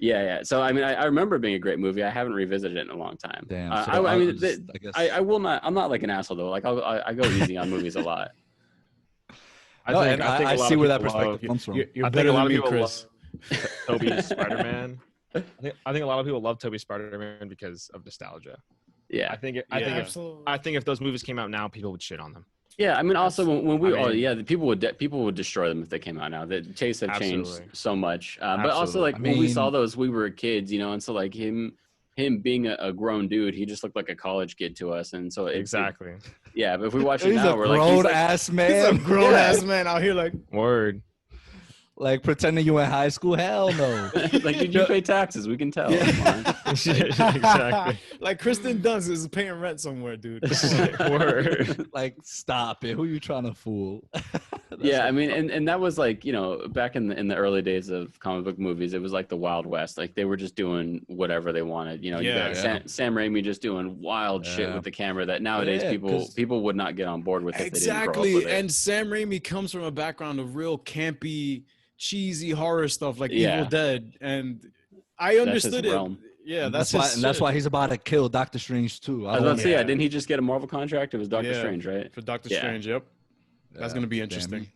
Yeah. So I mean, I remember it being a great movie. I haven't revisited it in a long time. Damn. I will not. I'm not like an asshole though. Like I go easy on movies a lot. I see where that perspective comes from. You're better than me, Chris. Tobey's Spider-Man. I think a lot of people love Tobey's Spider-Man because of nostalgia. Yeah. I think if those movies came out now, people would shit on them. Yeah, I mean, also when people would destroy them if they came out now. The tastes have changed so much. But also, like when we saw those, we were kids, and so like him being a grown dude, he just looked like a college kid to us, and so exactly. Yeah, but if we watch it now, we're like grown ass man, he's a grown ass man out here, like word. Like pretending you in high school? Hell no. Like, did you pay taxes? We can tell. Yeah. Exactly. Like Kristen Dunst is paying rent somewhere, dude. Word. Like, stop it. Who are you trying to fool? Yeah, I mean, and that was like, back in the early days of comic book movies, it was like the Wild West. Like they were just doing whatever they wanted. You got Sam Raimi just doing wild shit with the camera that nowadays people would not get on board with. Exactly. If they didn't grow up with it. And Sam Raimi comes from a background of real campy, cheesy horror stuff like Evil Dead, and I understood it. Yeah, that's why he's about to kill Doctor Strange too. I was about to say, didn't he just get a Marvel contract? It was Doctor Strange, right? For Doctor Strange, yep. That's gonna be interesting.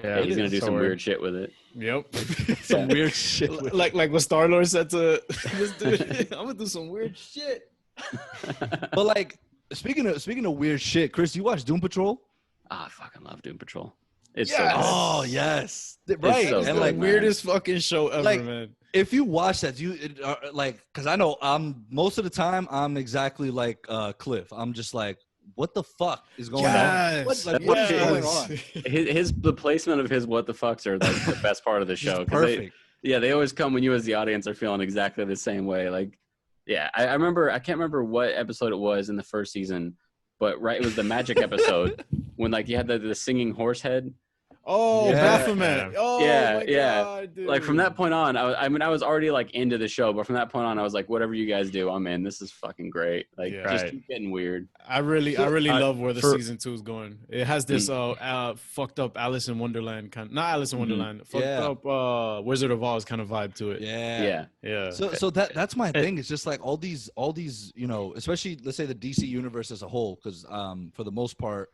Yeah, he's gonna do some weird shit with it. Yep, some weird shit. Like what Star-Lord said to this dude. I'm gonna do some weird shit. But like speaking of weird shit, Chris, you watch Doom Patrol? I fucking love Doom Patrol. It's so good. Oh yes, right. So and like weirdest fucking show ever, man. If you watch that, because I know most of the time I'm exactly like Cliff. I'm just like, what the fuck is going on? What is going on? The placement of his what the fucks are like the best part of the show. Perfect. They always come when you as the audience are feeling exactly the same way. Like, yeah, I remember. I can't remember what episode it was in the first season, but it was the magic episode when like you had the singing horse head. Oh, Baphomet. Oh, my God, dude. Like from that point on, I was already like into the show, but from that point on, I was like, whatever you guys do, I'm in. This is fucking great. Like, just keep getting weird. I really love where the season 2 is going. It has this fucked up Alice in Wonderland not Alice in Wonderland, fucked up Wizard of Oz kind of vibe to it. Yeah. So that's my thing. It's just like all these, especially let's say the DC universe as a whole, because for the most part,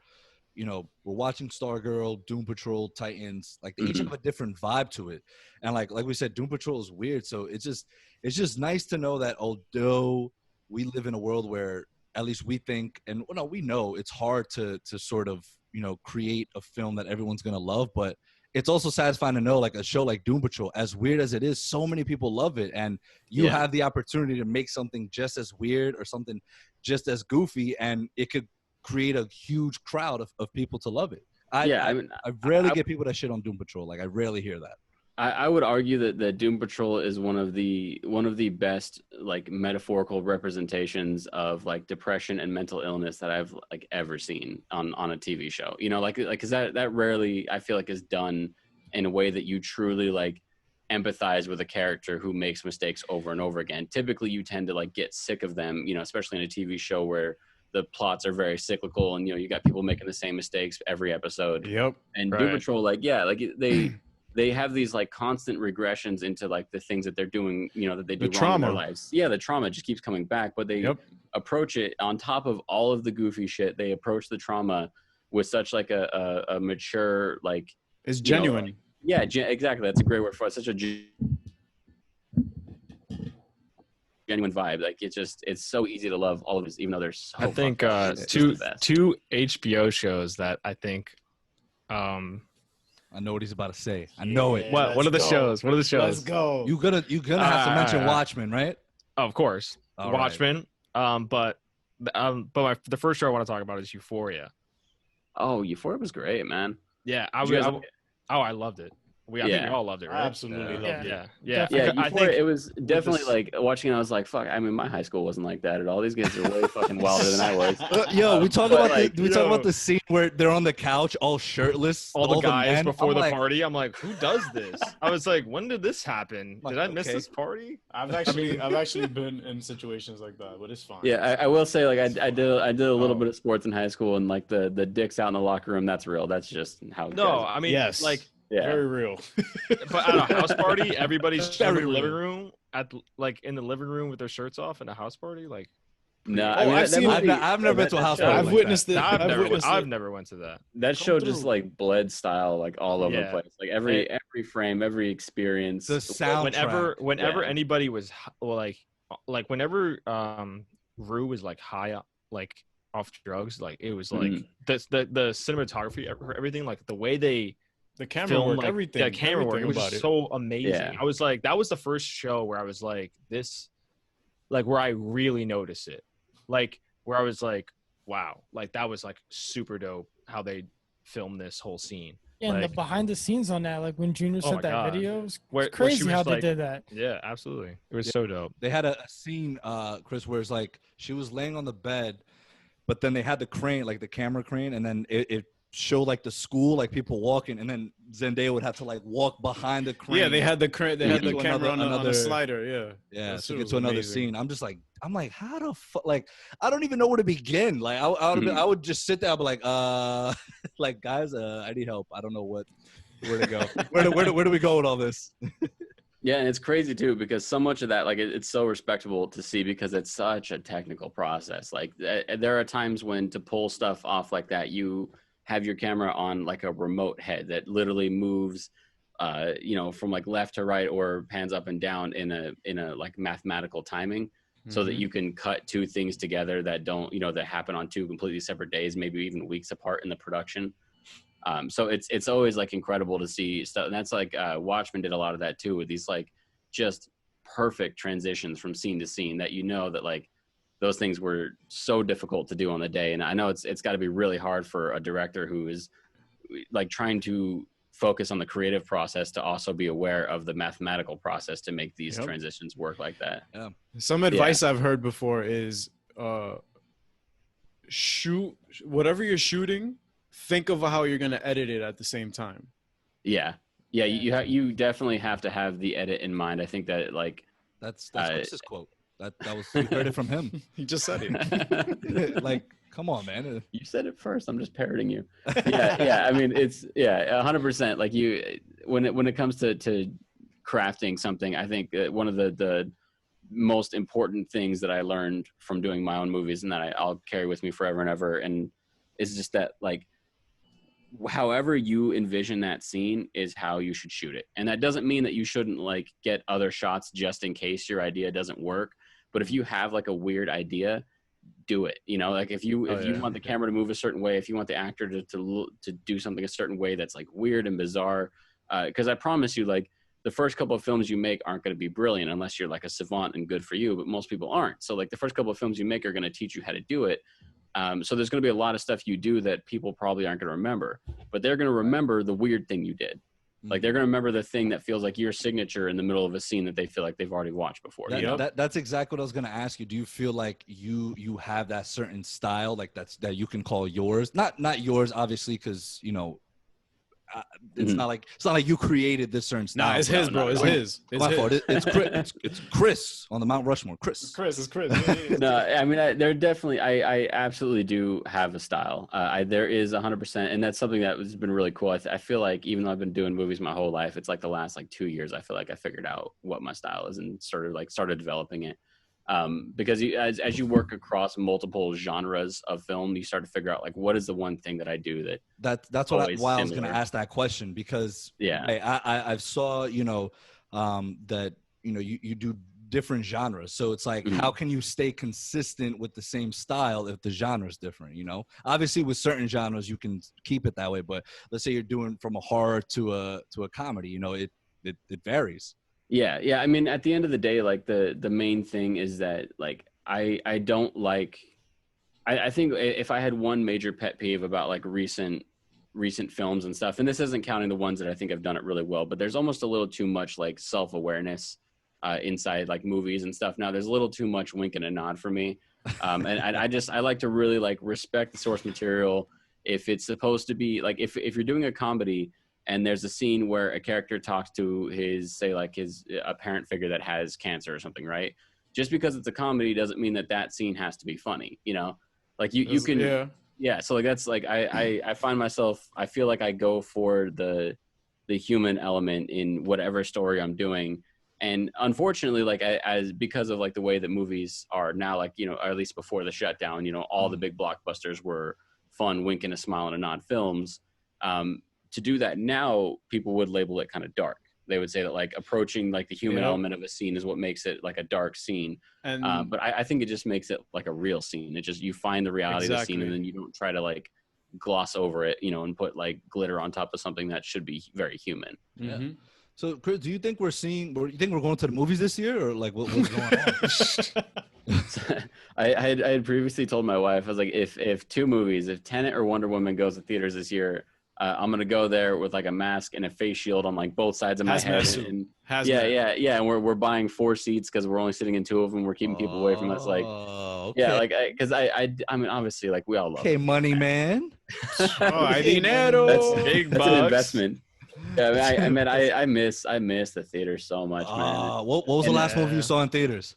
we're watching Stargirl, Doom Patrol, Titans. Like they each have a different vibe to it, and like we said, Doom Patrol is weird. So it's just nice to know that although we live in a world where at least we think, and well, no, we know it's hard to sort of, you know, create a film that everyone's gonna love, but it's also satisfying to know, like, a show like Doom Patrol, as weird as it is, so many people love it, and you have the opportunity to make something just as weird or something just as goofy, and it could create a huge crowd of people to love it. I rarely get people that shit on Doom Patrol. Like, I rarely hear that. I would argue that Doom Patrol is one of the best, like, metaphorical representations of, like, depression and mental illness that I've, like, ever seen on a TV show. You know, like because that rarely, I feel like, is done in a way that you truly, like, empathize with a character who makes mistakes over and over again. Typically, you tend to, like, get sick of them. You know, especially in a TV show where the plots are very cyclical, and, you know, you got people making the same mistakes every episode. Yep. And Right. Doom Patrol, like, they have these, like, constant regressions into, like, the things that they're doing, you know, that they do wrong in their lives. Yeah, the trauma just keeps coming back, but they approach it on top of all of the goofy shit. They approach the trauma with such, like, a mature, like, it's genuine. You know, exactly. That's a great word for it. Such a genuine vibe. Like, it's so easy to love all of this, even though they're so. I think two HBO shows that I think. I know what he's about to say. I know it. What are the shows? What are the shows? Let's go. You're gonna have to mention Watchmen, right? Oh, of course, All Watchmen. But the first show I want to talk about is Euphoria. Oh, Euphoria was great, man. Yeah, I loved it. I think we all loved it, right? I absolutely loved it. Yeah. I think it was definitely like watching it. I was like, "Fuck!" I mean, my high school wasn't like that at all. These guys are way fucking wilder than I was. We talk about the scene where they're on the couch, all shirtless, all the guys men. before the party. I'm like, who does this? I was like, when did this happen? Did I miss this party? I've actually been in situations like that, but it's fine. Yeah, I will say, like, I did a little bit of sports in high school, and, like, the dicks out in the locker room, that's real. That's just how. I mean, yes, like. Yeah. Very real. But at a house party, everybody's in the living room in the living room with their shirts off in a house party. Like, no, I've never been to a house party. I've witnessed it. I've never went to that. That show just, like, bled style, like, all over the place. Like, every frame, every experience. The soundtrack. Whenever anybody was whenever Rue was, like, high up, like, off drugs, like, it was like the cinematography, everything, like, the way they. The camera work, like, everything. The camera work, it was just so amazing. Yeah. I was like, that was the first show where I was like, this, like, where I really noticed it. Like, where I was like, wow, like, that was, like, super dope how they filmed this whole scene. Yeah, like, and the behind the scenes on that, like when Junior sent that video, it's where crazy she was, how like, they did that. Yeah, absolutely. It was so dope. They had a scene, Chris, where it's like she was laying on the bed, but then they had the crane, like the camera crane, and then it showed, like, the school, like, people walking, and then Zendaya would have to, like, walk behind the crane. Yeah, they had the crane. They had the camera on another a slider. Yeah, to get to another scene. I'm just like, how the fuck? Like, I don't even know where to begin. Like, I would just sit there, I'd be like, like, guys, I need help. I don't know where to go. Where do we go with all this? Yeah, and it's crazy too, because so much of that, like, it's so respectable to see, because it's such a technical process. Like, there are times when to pull stuff off like that, you have your camera on, like, a remote head that literally moves, you know, from, like, left to right or pans up and down in a like, mathematical timing, so that you can cut two things together that don't, you know, that happen on two completely separate days, maybe even weeks apart in the production. So it's always, like, incredible to see stuff. And that's like, Watchmen did a lot of that too, with these, like, just perfect transitions from scene to scene that, you know, that, like, those things were so difficult to do on the day. And I know it's got to be really hard for a director who is, like, trying to focus on the creative process to also be aware of the mathematical process to make these transitions work like that. Yeah. Some advice I've heard before is shoot whatever you're shooting, think of how you're going to edit it at the same time. Yeah. You definitely have to have the edit in mind. I think that, like, that's Chris's quote. That was, you heard it from him. He just said it. Like, come on, man. You said it first. I'm just parroting you. Yeah. I mean, it's 100%. Like, when it comes to crafting something, I think one of the most important things that I learned from doing my own movies, and that I'll carry with me forever and ever, and is just that, like, however you envision that scene is how you should shoot it. And that doesn't mean that you shouldn't, like, get other shots just in case your idea doesn't work. But if you have, like, a weird idea, do it. You know, like if you want the camera to move a certain way, if you want the actor to do something a certain way that's like weird and bizarre, because I promise you, like the first couple of films you make aren't going to be brilliant unless you're like a savant and good for you, but most people aren't. So like the first couple of films you make are going to teach you how to do it. So there's going to be a lot of stuff you do that people probably aren't going to remember, but they're going to remember the weird thing you did. Like they're going to remember the thing that feels like your signature in the middle of a scene that they feel like they've already watched before. That's exactly what I was going to ask you. Do you feel like you have that certain style, like that you can call yours? Not yours, obviously, because you know. It's not like you created this certain style. Nah, it's his, bro. It's his. It's Chris on the Mount Rushmore. Chris. It's Chris. No, I mean, they're definitely. I absolutely do have a style. There is 100%, and that's something that has been really cool. I feel like even though I've been doing movies my whole life, it's like the last 2 years. I feel like I figured out what my style is and started developing it. Because as you work across multiple genres of film, you start to figure out like what is the one thing that I do that's why I was going to ask that question, because I saw that you do different genres, so it's like how can you stay consistent with the same style if the genre is different? Obviously with certain genres you can keep it that way, but let's say you're doing from a horror to a comedy, it varies. Yeah. I mean, at the end of the day, like the main thing is that like I don't like. I think if I had one major pet peeve about like recent films and stuff, and this isn't counting the ones that I think have done it really well, but there's almost a little too much like self-awareness inside like movies and stuff. Now there's a little too much wink and a nod for me, and I like to really like respect the source material. If it's supposed to be like if you're doing a comedy and there's a scene where a character talks to his a parent figure that has cancer or something, right? Just because it's a comedy doesn't mean that scene has to be funny, like you can, so like that's like I find myself, I feel like I go for the human element in whatever story I'm doing. And unfortunately, like because of like the way that movies are now, like, or at least before the shutdown, all the big blockbusters were fun, wink and a smile and a nod films. To do that now, people would label it kind of dark. They would say that like approaching like the human element of a scene is what makes it like a dark scene. And but I think it just makes it like a real scene. It just, you find the reality of the scene, and then you don't try to like gloss over it, and put like glitter on top of something that should be very human. Yeah. So Chris, do you think we're going to the movies this year, or like what's going on? I had previously told my wife, I was like, if two movies, if Tenet or Wonder Woman goes to theaters this year, I'm gonna go there with like a mask and a face shield on like both sides of my head. And and we're buying 4 seats because we're only sitting in 2 of them. We're keeping people away from us. Like, like because I mean, obviously, like we all love. Okay, money man. Dinero. That's an investment. Yeah, I miss the theater so much, man. What was the last movie you saw in theaters?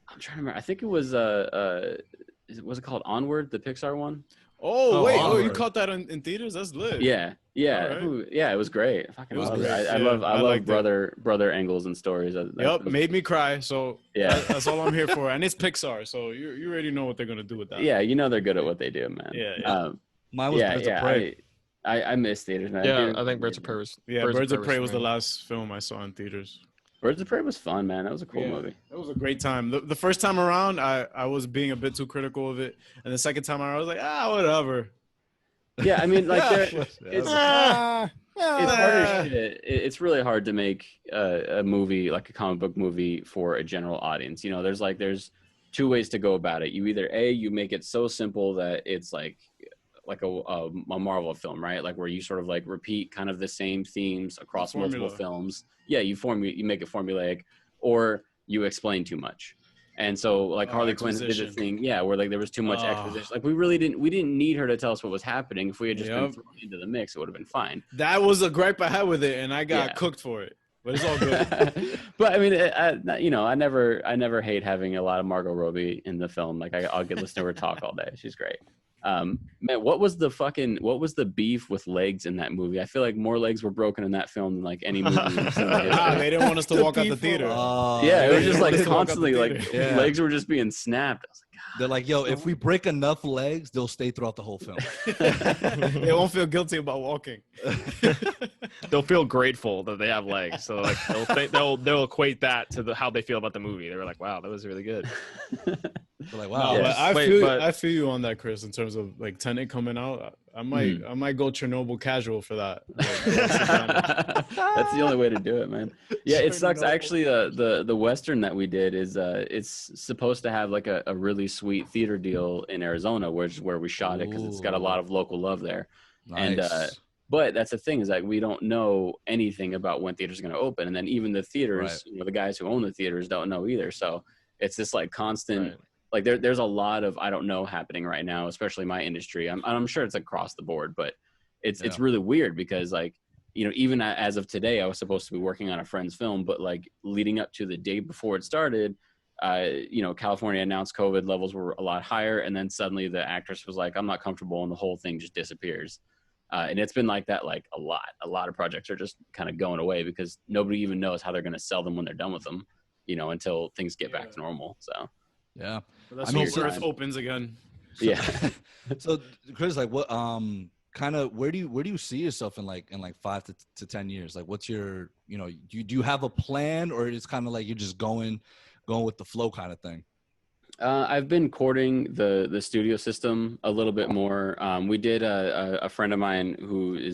I'm trying to remember. I think it was was it called Onward, the Pixar one? You caught that in theaters? That's lit. Yeah. Right. It was great. I love it. I love brother angles and stories. Made me cry. So that's all I'm here for. And it's Pixar, so you already know what they're gonna do with that. Yeah, they're good at what they do, man. Yeah. Mine was Birds of Prey. I miss theaters, man. Yeah, I think Birds of Prey was. Birds of Prey was the last film I saw in theaters. Birds of Prey was fun, man. That was a cool movie. It was a great time. The first time around, I was being a bit too critical of it, and the second time around, I was like, whatever. Yeah, I mean, like, it's hard as shit. It's really hard to make a movie, like a comic book movie, for a general audience. There's 2 ways to go about it. You either you make it so simple that it's like a Marvel film, right? Like where you sort of like repeat kind of the same themes across multiple films. Yeah, you make it formulaic, or you explain too much. And so like Harley Quinn did a thing, where like there was too much exposition. Like we didn't need her to tell us what was happening. If we had just been thrown into the mix, it would have been fine. That was a gripe I had with it, and I got cooked for it. But it's all good. But I mean, I never hate having a lot of Margot Robbie in the film. Like I'll get listen to her talk all day. She's great. Man, what was the beef with legs in that movie? I feel like more legs were broken in that film than like any movie. They didn't want us to walk out the theater. It was just like constantly like legs were just being snapped. I was like, they're like, yo, if we break enough legs, they'll stay throughout the whole film. They won't feel guilty about walking. They'll feel grateful that they have legs. So like they'll equate that to how they feel about the movie. They were like, wow, that was really good. We're like, No, wow. but Wait, I feel you on that, Chris. In terms of like Tenet coming out, I might go Chernobyl casual for that. That's the only way to do it, man. Yeah, it sucks. Chernobyl. Actually, the Western that we did is it's supposed to have like a really sweet theater deal in Arizona, which is where we shot it because it's got a lot of local love there. Nice. And but that's the thing is like we don't know anything about when theaters are going to open, and then even the theaters, the guys who own the theaters don't know either. So it's this like constant, like there's a lot of I don't know happening right now, especially my industry. I'm sure it's across the board, but it's really weird because like even as of today, I was supposed to be working on a friend's film, but like leading up to the day before it started, California announced COVID levels were a lot higher, and then suddenly the actress was like, "I'm not comfortable," and the whole thing just disappears. And it's been like that, like a lot of projects are just kind of going away because nobody even knows how they're going to sell them when they're done with them, until things get back to normal. So, but that's hope Earth opens again. So, so Chris, like what, kind of, where do you see yourself in 5 to 10 years? Like, what's your, do you have a plan, or it's kind of like you're just going with the flow kind of thing? I've been courting the studio system a little bit more. We did a friend of mine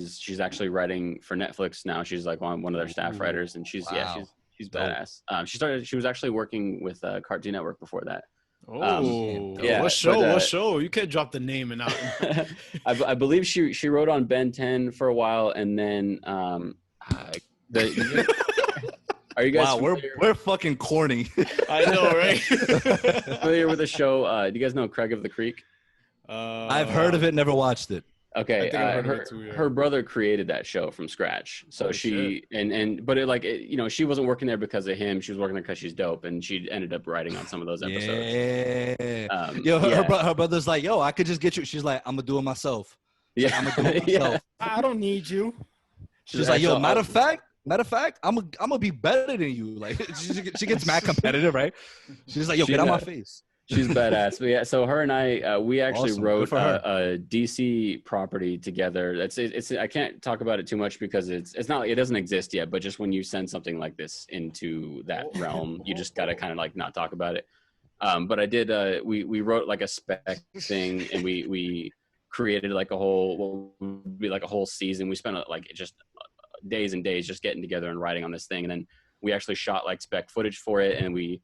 she's actually writing for Netflix now. She's like one of their staff writers, and she's badass. She was actually working with Cartoon Network before that. What show? You can't drop the name and out. I believe she wrote on Ben 10 for a while, and then are you guys? Wow, we're fucking corny. I know, right? Familiar with the show? Do you guys know Craig of the Creek? I've heard of it, never watched it. Okay, her brother created that show from scratch. So she she wasn't working there because of him. She was working there because she's dope, and she ended up writing on some of those episodes. Her brother's like, "Yo, I could just get you." She's like, "I'm gonna do it myself." Yeah, I'm gonna do it myself. I don't need you. She's like, "Yo, matter of fact, I'm gonna be better than you." Like she gets mad competitive, right? She's like, "Yo, get out my face." She's badass. But yeah, so her and I, we actually wrote a DC property together. It's I can't talk about it too much because it doesn't exist yet. But just when you send something like this into that realm, you just gotta kind of like not talk about it. But I did. We wrote like a spec thing, and we created like a whole season. We spent just days and days just getting together and writing on this thing, and then we actually shot like spec footage for it, and we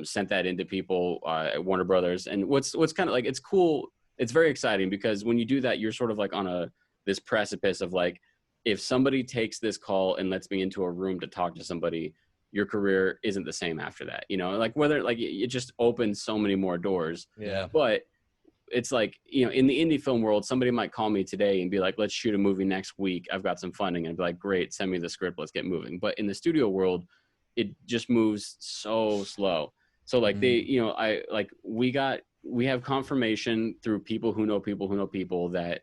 sent that into people at Warner Brothers. And what's kind of like, it's cool, it's very exciting because when you do that, you're sort of like on this precipice of like, if somebody takes this call and lets me into a room to talk to somebody, your career isn't the same after that, like whether like it just opens so many more doors. But it's like, in the indie film world, somebody might call me today and be like, let's shoot a movie next week, I've got some funding, and I'd be like, great, send me the script, let's get moving. But in the studio world, it just moves so slow. So like we have confirmation through people who know people that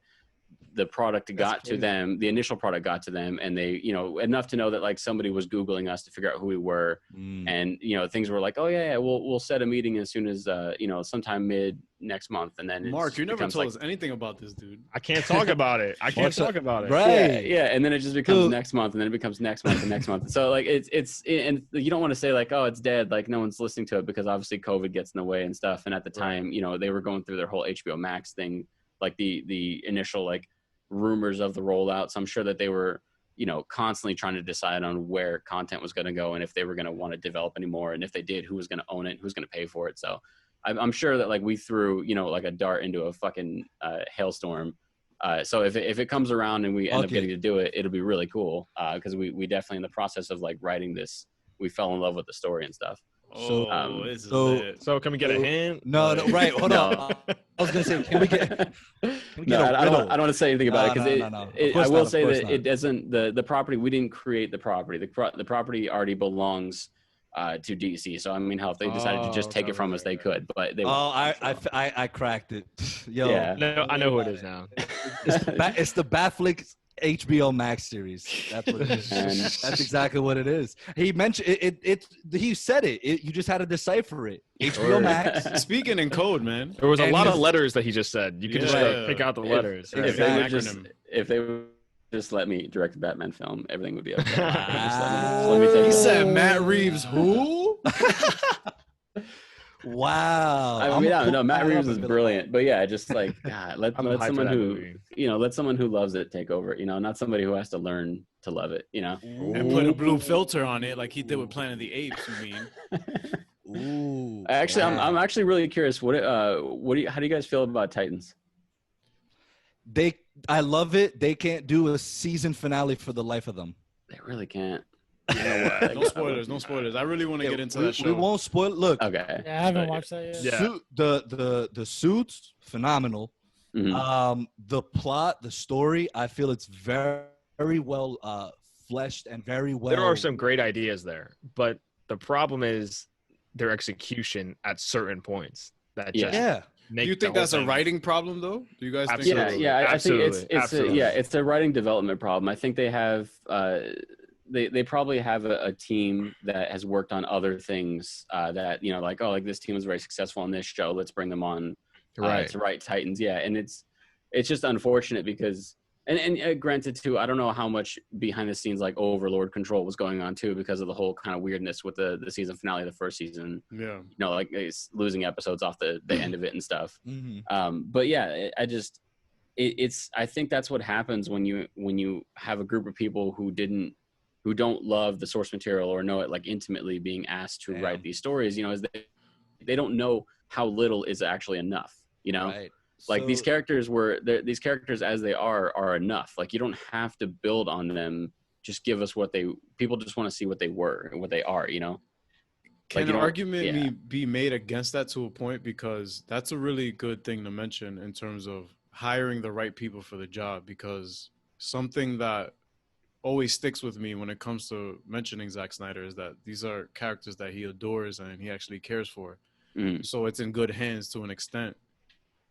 the product got to them, the initial product got to them, and they, enough to know that like somebody was Googling us to figure out who we were. And, things were like, oh yeah, we'll set a meeting as soon as, sometime mid next month. And then Mark, you never told us anything about this, dude. I can't talk about it. Right. Yeah. And then it just becomes next month, and then it becomes next month and next month. So like, and you don't want to say like, oh, it's dead, like no one's listening to it, because obviously COVID gets in the way and stuff. And at the time, they were going through their whole HBO Max thing, like the initial like rumors of the rollout. So I'm sure that they were, constantly trying to decide on where content was going to go and if they were going to want to develop anymore. And if they did, who was going to own it, who's going to pay for it. So I'm sure that like we threw, like a dart into a fucking hailstorm. So if it comes around and we end up getting to do it, it'll be really cool. Cause we definitely in the process of like writing this, we fell in love with the story and stuff. So can we get a hint? No, right. Hold on. I was gonna say, can we get I don't want to say anything about it because I will say that it doesn't. The property, we didn't create the property. The property already belongs to DC. So I mean, if they decided to just take it from us, they could. But they. I cracked it. Yo, yeah. No, I know who it is now. It's the Batfleck HBO Max series. That's what it is. That's exactly what it is. He mentioned it. He said it. You just had to decipher it. HBO Max. Speaking in code, man. There was a lot of letters that he just said. You could just pick out the letters. If they would just let me direct a Batman film, everything would be okay. He said Matt Reeves. Who? Wow. I mean, I don't know. Matt Reeves is brilliant, but yeah, just like God, let someone who let someone who loves it take over. Not somebody who has to learn to love it. And put a blue filter on it, like he did with Planet of the Apes. You mean? Ooh. Actually, I'm actually really curious. How do you guys feel about Titans? I love it. They can't do a season finale for the life of them. They really can't. No spoilers. No spoilers. I really want to get into that show. We won't spoil. Look. Okay. Yeah, I haven't watched that yet. Yeah. The suits, phenomenal. Mm-hmm. The plot, the story, I feel it's very, very well fleshed and very well. There are some great ideas there, but the problem is their execution at certain points. That just Do you think that's a writing problem, though? Do you guys think? Yeah. I think it's a writing development problem. I think they have they probably have a team that has worked on other things that like this team was very successful on this show. Let's bring them on to write Titans. Yeah, and it's just unfortunate because and granted too, I don't know how much behind the scenes like Overlord control was going on too because of the whole kind of weirdness with the season finale of the first season. Yeah, like it's losing episodes off the end of it and stuff. Mm-hmm. But yeah, I think that's what happens when you have a group of people who don't love the source material or know it like intimately being asked to write these stories, is they don't know how little is actually enough, Right. Like these characters as they are enough. Like you don't have to build on them. Just give us people just want to see what they were and what they are, Can an argument be made against that to a point? Because that's a really good thing to mention in terms of hiring the right people for the job, because something that always sticks with me when it comes to mentioning Zack Snyder is that these are characters that he adores and he actually cares for. So it's in good hands to an extent.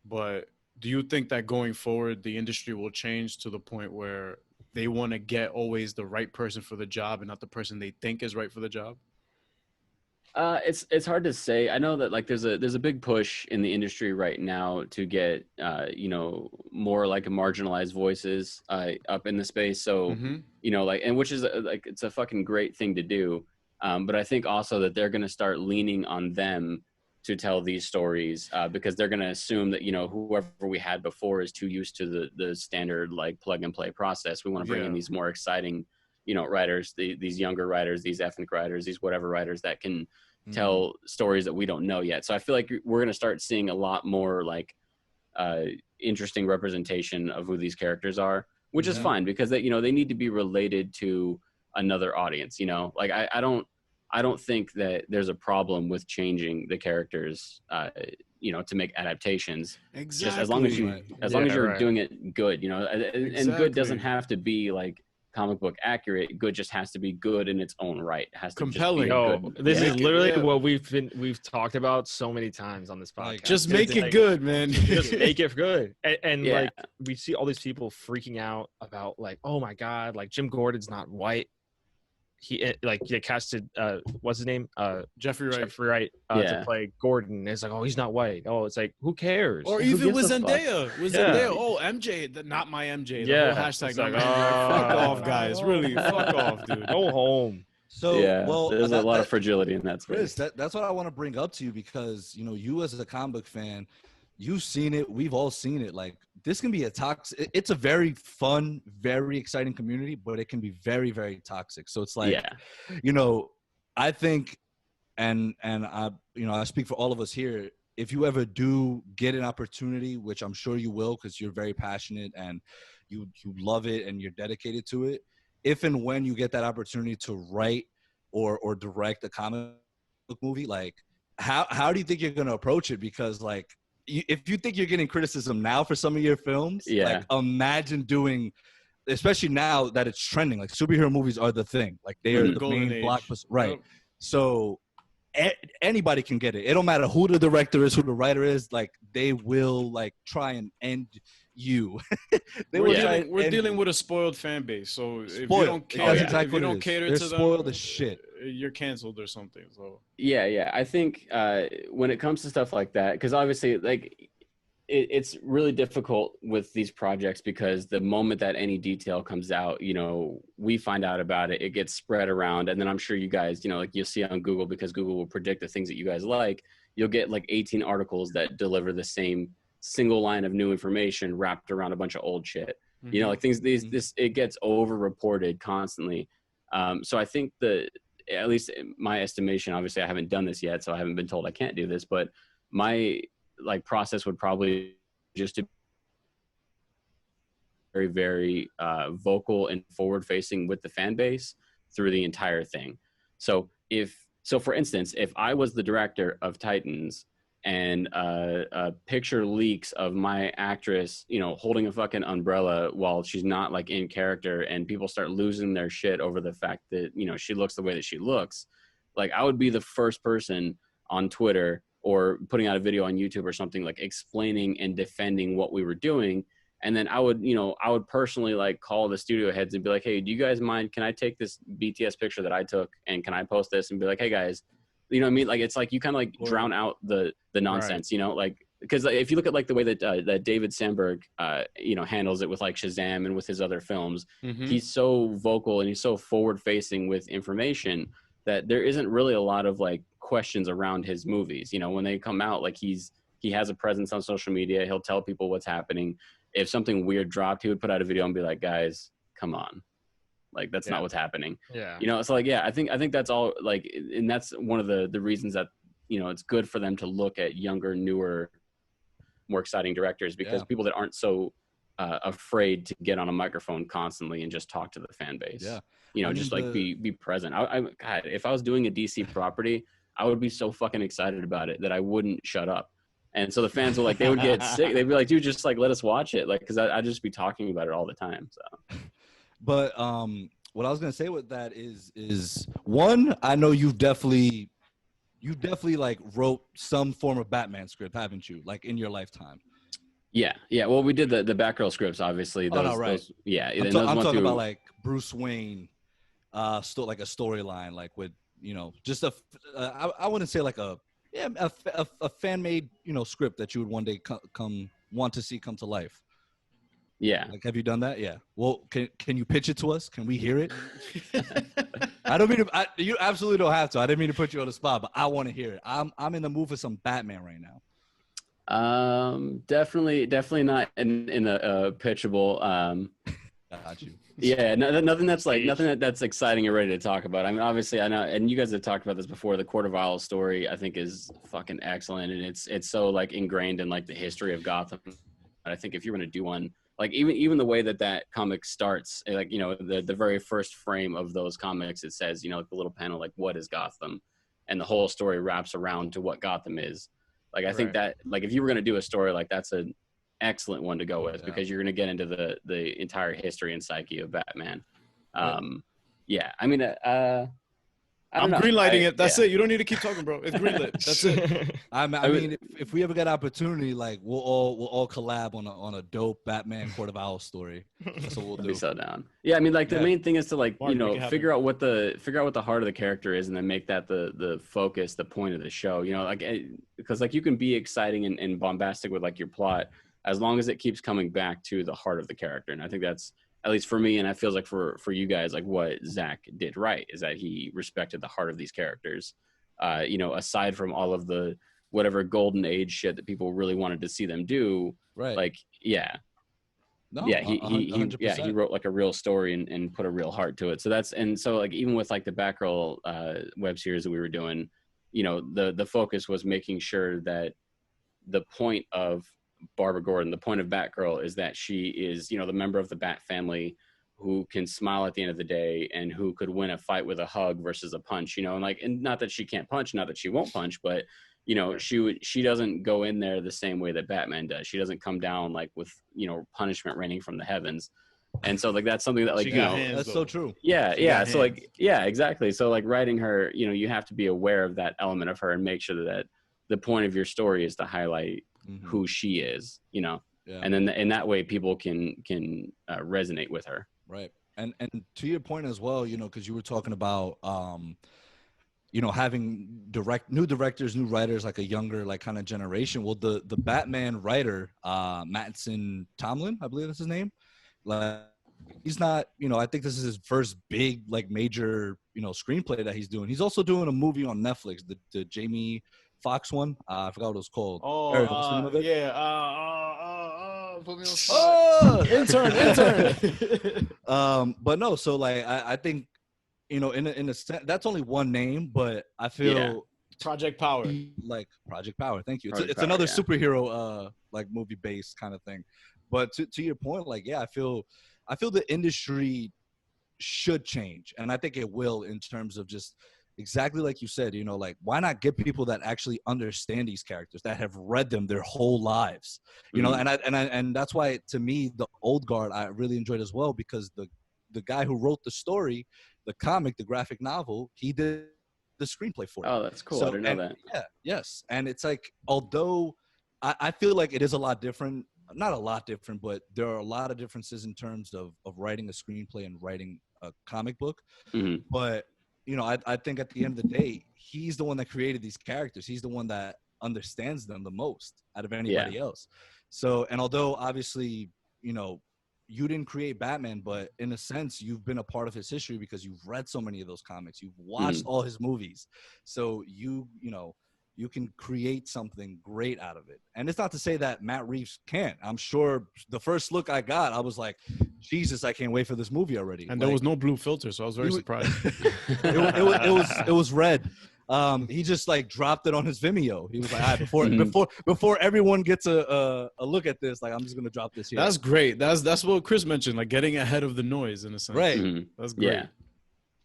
But do you think that going forward, the industry will change to the point where they want to get always the right person for the job and not the person they think is right for the job? It's hard to say. I know that like there's a big push in the industry right now to get more like marginalized voices up in the space. So and which is like it's a fucking great thing to do. But I think also that they're going to start leaning on them to tell these stories because they're going to assume that whoever we had before is too used to the standard like plug and play process. We want to bring in these more exciting writers, these younger writers, these ethnic writers, these whatever writers that can tell stories that we don't know yet. So I feel like we're going to start seeing a lot more like interesting representation of who these characters are, which is fine because they need to be related to another audience. Like I don't think that there's a problem with changing the characters, to make adaptations. Exactly. Just as long as you're doing it good, and good doesn't have to be like comic book accurate. Good just has to be good in its own right. It has to compelling. This is literally what we've talked about so many times on this podcast. Just make it good, man. Just make it good. And like we see all these people freaking out about like, oh my God, like Jim Gordon's not white. They casted what's his name? Jeffrey Wright to play Gordon. It's like, oh, he's not white. Oh, it's like, who cares? Or even with Zendaya. Zendaya, oh, MJ, not my MJ. The whole hashtag not like, my MJ. Fuck off, guys. Really, fuck off, dude. Go home. So there's a lot of fragility in that space. Chris, that's what I want to bring up to you because you as a comic book fan, you've seen it. We've all seen it. Like this can be a toxic. It's a very fun, very exciting community, but it can be very, very toxic. So it's like, I think, and I speak for all of us here. If you ever do get an opportunity, which I'm sure you will, because you're very passionate and you love it and you're dedicated to it. If and when you get that opportunity to write or direct a comic book movie, like how do you think you're going to approach it? Because like, if you think you're getting criticism now for some of your films, like imagine doing, especially now that it's trending, like superhero movies are the thing, like they are the main blockbuster, right? Yep. So anybody can get it. It don't matter who the director is, who the writer is, like they will like try and end you. We're dealing with a spoiled fan base, so if you don't cater to them, spoiled as shit. You're canceled or something. So I think when it comes to stuff like that, because obviously like it's really difficult with these projects because the moment that any detail comes out, we find out about it, it gets spread around, and then I'm sure you guys, like you'll see on Google, because Google will predict the things that you guys like, you'll get like 18 articles that deliver the same single line of new information wrapped around a bunch of old shit. You know, like things, this, it gets over reported constantly. So I think at least in my estimation, obviously I haven't done this yet, so I haven't been told I can't do this, but my like process would probably just to be very, very vocal and forward facing with the fan base through the entire thing. So for instance, if I was the director of Titans and a picture leaks of my actress, you know, holding a fucking umbrella while she's not like in character, and people start losing their shit over the fact that, you know, she looks the way that she looks, like I would be the first person on Twitter or putting out a video on YouTube or something, like explaining and defending what we were doing. And then I would personally like call the studio heads and be like, hey, do you guys mind? Can I take this BTS picture that I took and can I post this and be like, hey guys, you know what I mean? Like, it's like you kind of like drown out the nonsense, you know, like, because if you look at like the way that that David Sandberg, you know, handles it with like Shazam and with his other films, he's so vocal and he's so forward facing with information that there isn't really a lot of like questions around his movies. You know, when they come out, like he has a presence on social media. He'll tell people what's happening. If something weird dropped, he would put out a video and be like, guys, come on. Like, that's not what's happening. Yeah. You know, it's like, yeah, I think that's all like, and that's one of the reasons that, you know, it's good for them to look at younger, newer, more exciting directors, because people that aren't so afraid to get on a microphone constantly and just talk to the fan base. Yeah. You know, I mean, just like be present. God, if I was doing a DC property, I would be so fucking excited about it that I wouldn't shut up. And so the fans will like, they would get sick. They'd be like, dude, just like, let us watch it. Like, cause I'd just be talking about it all the time. So. But what I was gonna say with that is one, I know you definitely like wrote some form of Batman script, haven't you? Like in your lifetime. Yeah. Well, we did the Batgirl scripts, obviously. Those, right. Those, yeah. I'm talking about like Bruce Wayne, like a storyline, like with, you know, just I wouldn't say like a fan made, you know, script that you would one day want to see come to life. Yeah. Like, have you done that? Yeah. Well, can you pitch it to us? Can we hear it? I don't mean to, you absolutely don't have to. I didn't mean to put you on the spot, but I want to hear it. I'm in the mood for some Batman right now. Definitely not in a pitchable. Got you. Yeah, nothing that's exciting and ready to talk about. I mean, obviously, I know, and you guys have talked about this before. The Court of Owls story, I think, is fucking excellent, and it's so like ingrained in like the history of Gotham. I think if you're going to do one, like even the way that comic starts, like, you know, the very first frame of those comics, it says, you know, like the little panel, like, what is Gotham, and the whole story wraps around to what Gotham is. Like, I think that, like, if you were going to do a story, like, that's an excellent one to go with, because you're going to get into the entire history and psyche of Batman. Yeah, I mean, I'm greenlighting it. That's it. You don't need to keep talking, bro. It's greenlit. That's it. I mean, if we ever get opportunity, like we'll all collab on a dope Batman Court of Owls story. That's what we'll do. Be so down. Yeah, I mean, like the main thing is to like, you know, figure out what the heart of the character is, and then make that the focus, the point of the show. You know, like, because like you can be exciting and bombastic with like your plot, as long as it keeps coming back to the heart of the character. And I think that's, at least for me, and it feels like for you guys, like what Zach did right is that he respected the heart of these characters. You know, aside from all of the whatever golden age shit that people really wanted to see them do, right? Like, yeah, no, yeah, he wrote like a real story and put a real heart to it. So that's, and so like even with like the Batgirl web series that we were doing, you know, the focus was making sure that the point of Barbara Gordon, the point of Batgirl, is that she is, you know, the member of the Bat family who can smile at the end of the day and who could win a fight with a hug versus a punch, you know, and like, and not that she can't punch, not that she won't punch, but, you know, she doesn't go in there the same way that Batman does. She doesn't come down like with, you know, punishment raining from the heavens. And so like that's something that like, you know, that's so true. Yeah. So like, yeah, exactly. So like writing her, you know, you have to be aware of that element of her and make sure that the point of your story is to highlight who she is, you know, and then in that way people can resonate with her. Right. And to your point as well, you know, because you were talking about, you know, having new directors, new writers, like a younger, like kind of generation. Well, the Batman writer, Mattson Tomlin, I believe that's his name. Like, he's not, you know, I think this is his first big, like major, you know, screenplay that he's doing. He's also doing a movie on Netflix, the Jamie Fox one. I forgot what it was called. Oh, Ariel, what's the name of it? yeah. Put me on spot. Intern. But no, so like I think, you know, in a sense, that's only one name, but I feel Project Power. like Project Power. Thank you. Project It's Power, another yeah. superhero like movie based kind of thing. But to your point, like I feel the industry should change, and I think it will, in terms of just exactly like you said, you know, like why not get people that actually understand these characters, that have read them their whole lives, you know. And that's why, to me, the Old Guard I really enjoyed as well, because the guy who wrote the story, the comic, the graphic novel, he did the screenplay for it. Oh, that's cool. So, I didn't know that. Yeah, yes. And it's like, although I feel like it is a lot different, not a lot different, but there are a lot of differences in terms of writing a screenplay and writing a comic book. Mhm. But, you know, I think at the end of the day, he's the one that created these characters. He's the one that understands them the most out of anybody else. So, and although obviously, you know, you didn't create Batman, but in a sense, you've been a part of his history because you've read so many of those comics. You've watched all his movies. So you know, you can create something great out of it. And it's not to say that Matt Reeves can't. I'm sure the first look I got, I was like, Jesus, I can't wait for this movie already. And like, there was no blue filter, so I was very surprised. it was red. He just like dropped it on his Vimeo. He was like, all right, before everyone gets a look at this, like I'm just gonna drop this here. That's great. That's what Chris mentioned, like getting ahead of the noise in a sense. Right. Mhm. That's great.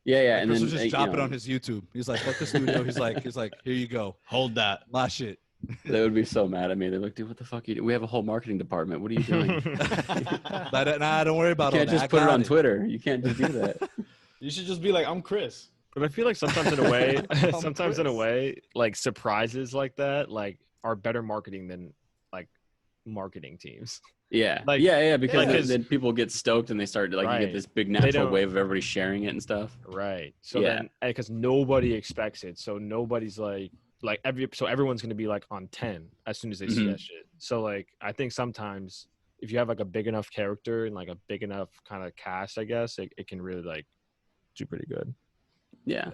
Yeah. Like, And Chris then was just drop it on his YouTube. He's like, fuck the studio. He's like, here you go. Hold that. My shit. They would be so mad at me. They're like, dude, what the fuck? We have a whole marketing department. What are you doing? Nah, don't worry about You all can't that. just put it on Twitter. You can't just do that. You should just be like, I'm Chris. But I feel like sometimes in a way, like surprises like that, like are better marketing than like marketing teams. Yeah. Like- Because then people get stoked and they start to, like, you get this big natural wave of everybody sharing it and stuff. Right. So then, because nobody expects it, so nobody's like everyone's gonna be like on 10 as soon as they see that shit. So like I think sometimes if you have like a big enough character and like a big enough kind of cast, I guess it can really like do pretty good. Yeah.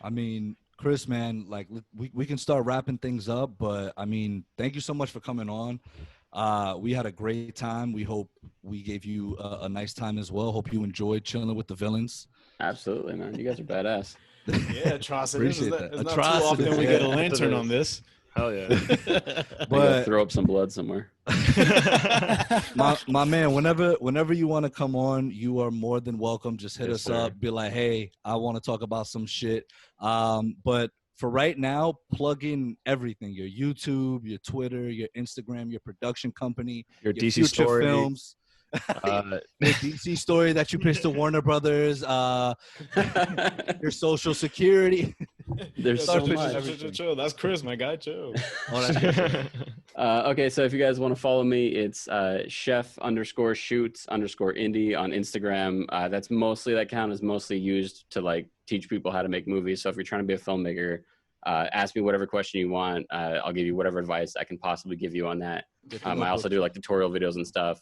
I mean, Chris, man, like we can start wrapping things up, but I mean, thank you so much for coming on. We had a great time. We hope we gave you a nice time as well. Hope you enjoyed chilling with the villains. Absolutely, man. You guys are badass. Yeah, atrocities. Appreciate It's that. not too often we get a lantern on this. Hell yeah. But throw up some blood somewhere. my man, whenever you want to come on, you are more than welcome. Just hit us up, be like, hey, I want to talk about some shit. But for right now, plug in everything: your YouTube, your Twitter, your Instagram, your production company, your DC future story. films. The DC story that you pitched to Warner Brothers, your social security. There's so much. Chill. That's Chris, my guy. Chill. Okay, so if you guys want to follow me, it's chef_shoots_indie on Instagram. That account is mostly used to like teach people how to make movies. So if you're trying to be a filmmaker, ask me whatever question you want. I'll give you whatever advice I can possibly give you on that. I also do like tutorial videos and stuff.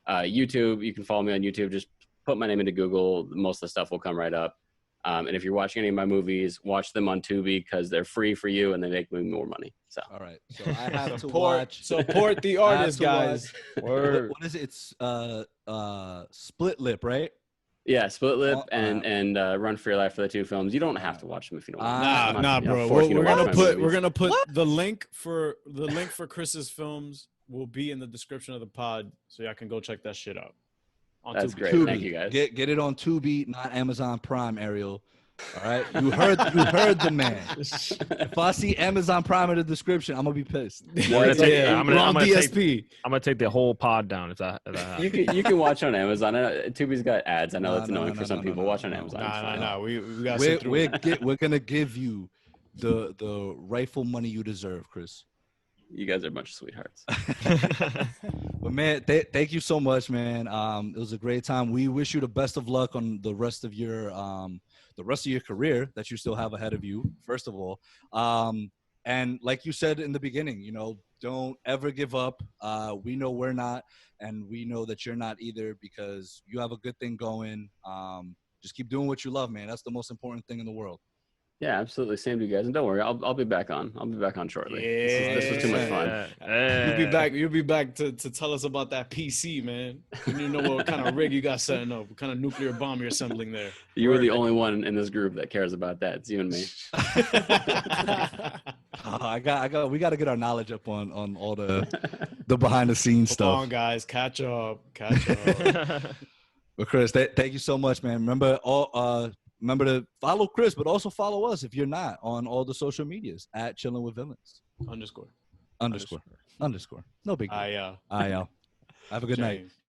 YouTube, you can follow me on YouTube. Just put my name into Google. Most of the stuff will come right up. And if you're watching any of my movies, watch them on Tubi because they're free for you and they make me more money. So all right, so I have to watch. Support the artist, guys. What is it? It's Split Lip, right? Yeah, Split Lip and Run for Your Life for the two films. You don't have to watch them if you don't want. Nah, bro. We're gonna put the link for Chris's films will be in the description of the pod, so y'all can go check that shit out. That's Tubi. great. Tubi. Thank you, guys. Get it on Tubi, not Amazon Prime, Ariel. All right, you heard the man. If I see Amazon Prime in the description, I'm gonna be pissed. I'm gonna DSP. take the whole pod down if that happens. You can watch on Amazon. Tubi's got ads. I know that's annoying for some people. Watch on Amazon. Nah. We got We're gonna give you the rightful money you deserve, Chris. You guys are a bunch of sweethearts. But man, thank you so much, man. It was a great time. We wish you the best of luck on the rest of your career that you still have ahead of you, first of all. And like you said in the beginning, you know, don't ever give up. We know we're not, and we know that you're not either, because you have a good thing going. Just keep doing what you love, man. That's the most important thing in the world. Yeah, absolutely. Same to you guys. And don't worry, I'll be back on. I'll be back on shortly. This was too much fun. You'll be back. You'll be back to tell us about that PC, man. We need to know what kind of rig you got setting up, what kind of nuclear bomb you're assembling there. You were the only one in this group that cares about that. It's you and me. We got to get our knowledge up on all the behind the scenes stuff. Come on, guys, catch up. But Chris, thank you so much, man. Remember to follow Chris, but also follow us if you're not on all the social medias at Chillin With Villains. __. __. No big deal. Have a good night.